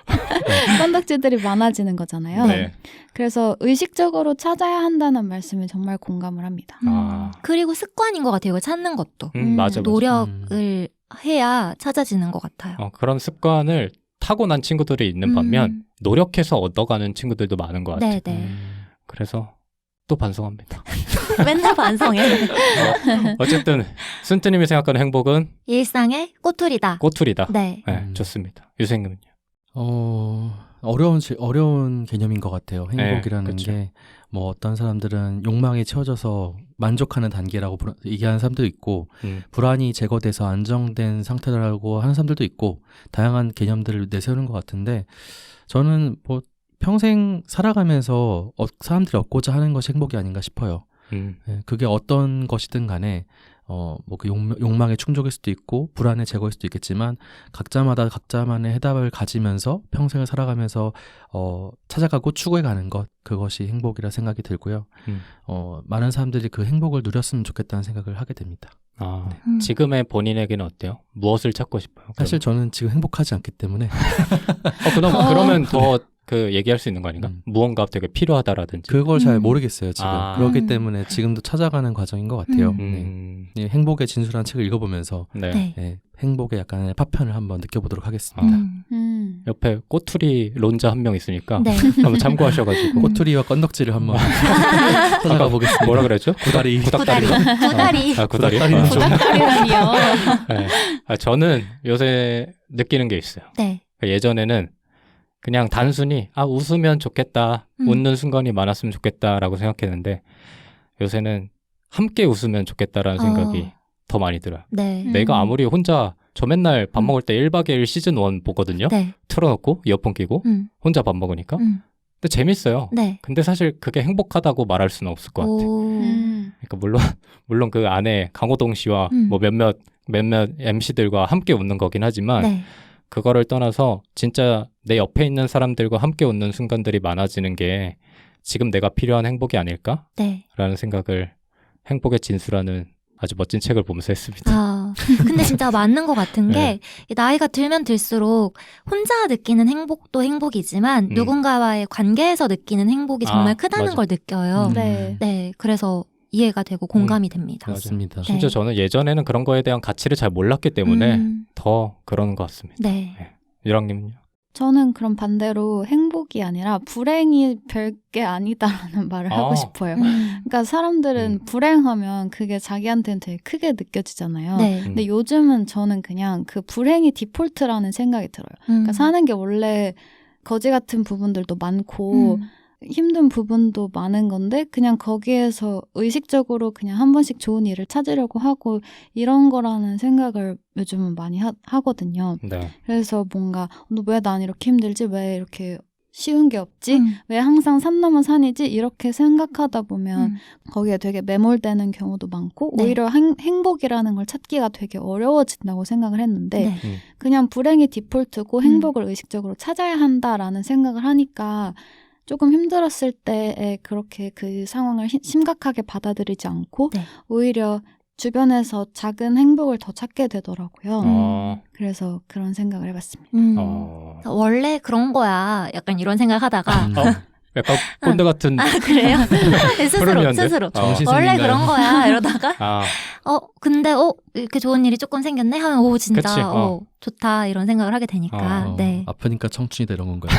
건덕지들이 많아지는 거잖아요. 네. 그래서 의식적으로 찾아야 한다는 말씀에 정말 공감을 합니다. 아. 그리고 습관인 것 같아요. 이걸 찾는 것도. 맞아. 노력을 해야 찾아지는 것 같아요. 그런 습관을 타고난 친구들이 있는 반면 노력해서 얻어가는 친구들도 많은 것 같아요. 네네. 그래서 또 반성합니다. 맨날 반성해. 어쨌든 순트님이 생각하는 행복은 일상의 꼬투리다. 꼬투리다. 네. 네, 좋습니다. 유생님은요? 어려운 개념인 것 같아요. 행복이라는 그쵸. 게 뭐 어떤 사람들은 욕망에 채워져서 만족하는 단계라고 얘기하는 사람도 있고 불안이 제거돼서 안정된 상태라고 하는 사람들도 있고 다양한 개념들을 내세우는 것 같은데 저는 뭐 평생 살아가면서 사람들이 얻고자 하는 것이 행복이 아닌가 싶어요. 예, 그게 어떤 것이든 간에 뭐 그 욕망의 충족일 수도 있고 불안의 제거일 수도 있겠지만 각자마다 각자만의 해답을 가지면서 평생을 살아가면서 찾아가고 추구해가는 것 그것이 행복이라 생각이 들고요. 많은 사람들이 그 행복을 누렸으면 좋겠다는 생각을 하게 됩니다. 지금의 본인에게는 어때요? 무엇을 찾고 싶어요? 사실 저는 지금 행복하지 않기 때문에 그러면 더 그 얘기할 수 있는 거 아닌가? 무언가 되게 필요하다라든지 그걸 잘 모르겠어요 지금. 그렇기 음. 때문에 지금도 찾아가는 과정인 것 같아요. 네, 행복의 진수라는 책을 읽어보면서 네. 네, 행복의 약간의 파편을 한번 느껴보도록 하겠습니다. 옆에 꼬투리 론자 한 명 있으니까 네. 한번 참고하셔가지고 꼬투리와 건덕지를 한번 찾아가 보겠습니다. 뭐라 그랬죠? 구다리. 구다리. 구다리. 구다리요? 구닥다리는 좀 구닥다리라니요. 네. 저는 요새 느끼는 게 있어요. 네. 예전에는 그냥 단순히 웃으면 좋겠다, 웃는 순간이 많았으면 좋겠다라고 생각했는데 요새는 함께 웃으면 좋겠다라는 생각이 더 많이 들어요. 네. 내가 아무리 혼자 저 맨날 밥 먹을 때 1박 2일 시즌 1 보거든요. 네. 틀어놓고 이어폰 끼고 혼자 밥 먹으니까. 근데 재밌어요. 네. 근데 사실 그게 행복하다고 말할 수는 없을 것 같아요. 그러니까 물론 그 안에 강호동 씨와 뭐 몇몇 MC들과 함께 웃는 거긴 하지만 네. 그거를 떠나서 진짜 내 옆에 있는 사람들과 함께 웃는 순간들이 많아지는 게 지금 내가 필요한 행복이 아닐까라는 네. 생각을 행복의 진수라는 아주 멋진 책을 보면서 했습니다. 근데 진짜 맞는 것 같은 게 네. 나이가 들면 들수록 혼자 느끼는 행복도 행복이지만 누군가와의 관계에서 느끼는 행복이 정말 크다는 맞아. 걸 느껴요. 네. 네, 그래서 이해가 되고 공감이 됩니다. 맞습니다. 심지어 저는 예전에는 그런 거에 대한 가치를 잘 몰랐기 때문에 더 그러는 것 같습니다. 네. 유랑님은요? 저는 그럼 반대로 행복이 아니라 불행이 별게 아니다라는 말을 하고 싶어요. 그러니까 사람들은 불행하면 그게 자기한테는 되게 크게 느껴지잖아요. 네. 근데 요즘은 저는 그냥 그 불행이 디폴트라는 생각이 들어요. 그러니까 사는 게 원래 거지 같은 부분들도 많고 힘든 부분도 많은 건데 그냥 거기에서 의식적으로 그냥 한 번씩 좋은 일을 찾으려고 하고 이런 거라는 생각을 요즘은 많이 하거든요. 네. 그래서 뭔가 왜 난 이렇게 힘들지? 왜 이렇게 쉬운 게 없지? 왜 항상 산 넘은 산이지? 이렇게 생각하다 보면 거기에 되게 매몰되는 경우도 많고 네. 오히려 행복이라는 걸 찾기가 되게 어려워진다고 생각을 했는데 네. 그냥 불행이 디폴트고 행복을 의식적으로 찾아야 한다라는 생각을 하니까 조금 힘들었을 때에 그렇게 그 상황을 심각하게 받아들이지 않고 네. 오히려 주변에서 작은 행복을 더 찾게 되더라고요. 그래서 그런 생각을 해봤습니다. 원래 그런 거야. 약간 이런 생각하다가 약간 꼰대 같은 그래요? 스스로 원래 그런 거야 이러다가 근데 이렇게 좋은 일이 조금 생겼네 하면 진짜 그치, 좋다 이런 생각을 하게 되니까 네. 아프니까 청춘이다 이런 건가요?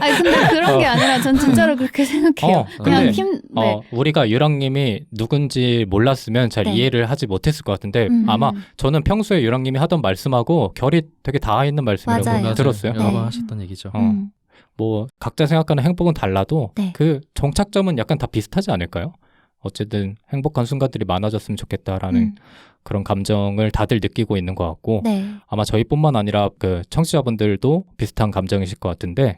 아니 근데 그런 게 아니라 전 진짜로 그렇게 생각해요. 그냥 근데 우리가 유랑님이 누군지 몰랐으면 잘 네. 이해를 하지 못했을 것 같은데 아마 저는 평소에 유랑님이 하던 말씀하고 결이 되게 닿아 있는 말씀이라고 맞아요. 들었어요. 여러 번 네. 하셨던 얘기죠. 뭐 각자 생각하는 행복은 달라도 네. 그 정착점은 약간 다 비슷하지 않을까요? 어쨌든 행복한 순간들이 많아졌으면 좋겠다라는 그런 감정을 다들 느끼고 있는 것 같고 네. 아마 저희뿐만 아니라 그 청취자분들도 비슷한 감정이실 것 같은데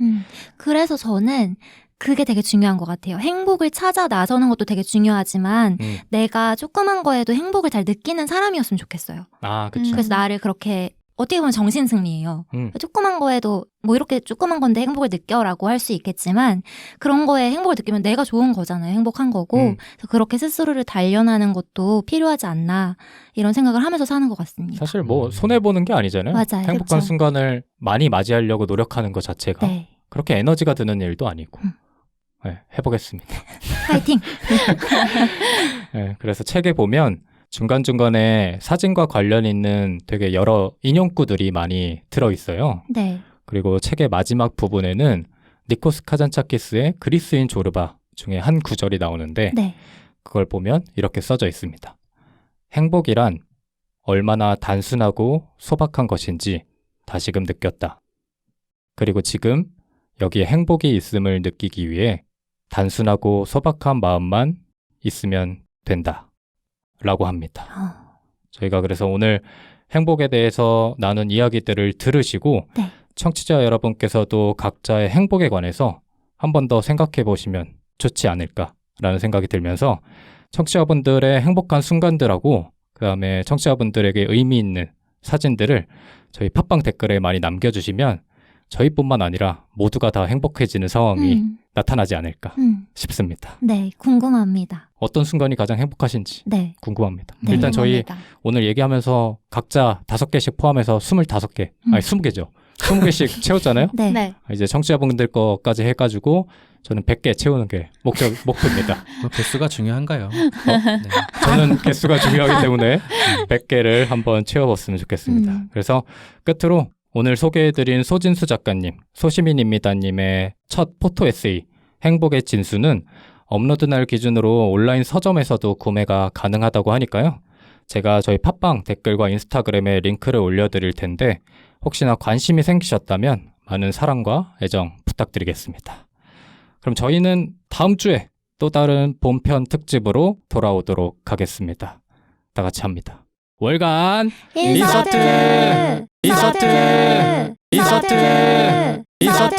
그래서 저는 그게 되게 중요한 것 같아요. 행복을 찾아 나서는 것도 되게 중요하지만 내가 조그만 거에도 행복을 잘 느끼는 사람이었으면 좋겠어요. 아, 그쵸. 그래서 나를 그렇게 어떻게 보면 정신승리예요. 조그만 거에도 뭐 이렇게 조그만 건데 행복을 느껴라고 할 수 있겠지만 그런 거에 행복을 느끼면 내가 좋은 거잖아요. 행복한 거고 그래서 그렇게 스스로를 단련하는 것도 필요하지 않나 이런 생각을 하면서 사는 것 같습니다. 사실 뭐 손해보는 게 아니잖아요. 맞아요. 행복한 그쵸. 순간을 많이 맞이하려고 노력하는 것 자체가 네. 그렇게 에너지가 드는 일도 아니고 네, 해보겠습니다. 파이팅! 네, 그래서 책에 보면 중간중간에 사진과 관련 있는 되게 여러 인용구들이 많이 들어있어요. 네. 그리고 책의 마지막 부분에는 니코스 카잔차키스의 그리스인 조르바 중에 한 구절이 나오는데 네. 그걸 보면 이렇게 써져 있습니다. 행복이란 얼마나 단순하고 소박한 것인지 다시금 느꼈다. 그리고 지금 여기에 행복이 있음을 느끼기 위해 단순하고 소박한 마음만 있으면 된다. 라고 합니다. 저희가 그래서 오늘 행복에 대해서 나눈 이야기들을 들으시고 네. 청취자 여러분께서도 각자의 행복에 관해서 한 번 더 생각해 보시면 좋지 않을까라는 생각이 들면서 청취자분들의 행복한 순간들하고 그다음에 청취자분들에게 의미 있는 사진들을 저희 팟빵 댓글에 많이 남겨주시면 저희뿐만 아니라 모두가 다 행복해지는 상황이 나타나지 않을까 싶습니다. 네, 궁금합니다. 어떤 순간이 가장 행복하신지 네. 궁금합니다. 네. 일단 저희 궁금합니다. 오늘 얘기하면서 각자 5개씩 포함해서 25개, 아니 20개죠. 20개씩 채웠잖아요. 네. 네. 이제 청취자분들 거까지 해가지고 저는 100개 채우는 게 목표입니다. 뭐 개수가 중요한가요? 네. 저는 개수가 중요하기 때문에 100개를 한번 채워봤으면 좋겠습니다. 그래서 끝으로 오늘 소개해드린 소진수 작가님, 소시민입니다님의 첫 포토 에세이 행복의 진수는 업로드 날 기준으로 온라인 서점에서도 구매가 가능하다고 하니까요. 제가 저희 팟빵 댓글과 인스타그램에 링크를 올려드릴 텐데 혹시나 관심이 생기셨다면 많은 사랑과 애정 부탁드리겠습니다. 그럼 저희는 다음 주에 또 다른 본편 특집으로 돌아오도록 하겠습니다. 다 같이 합니다. 월간 인서트! 인서트! 인서트! 인서트!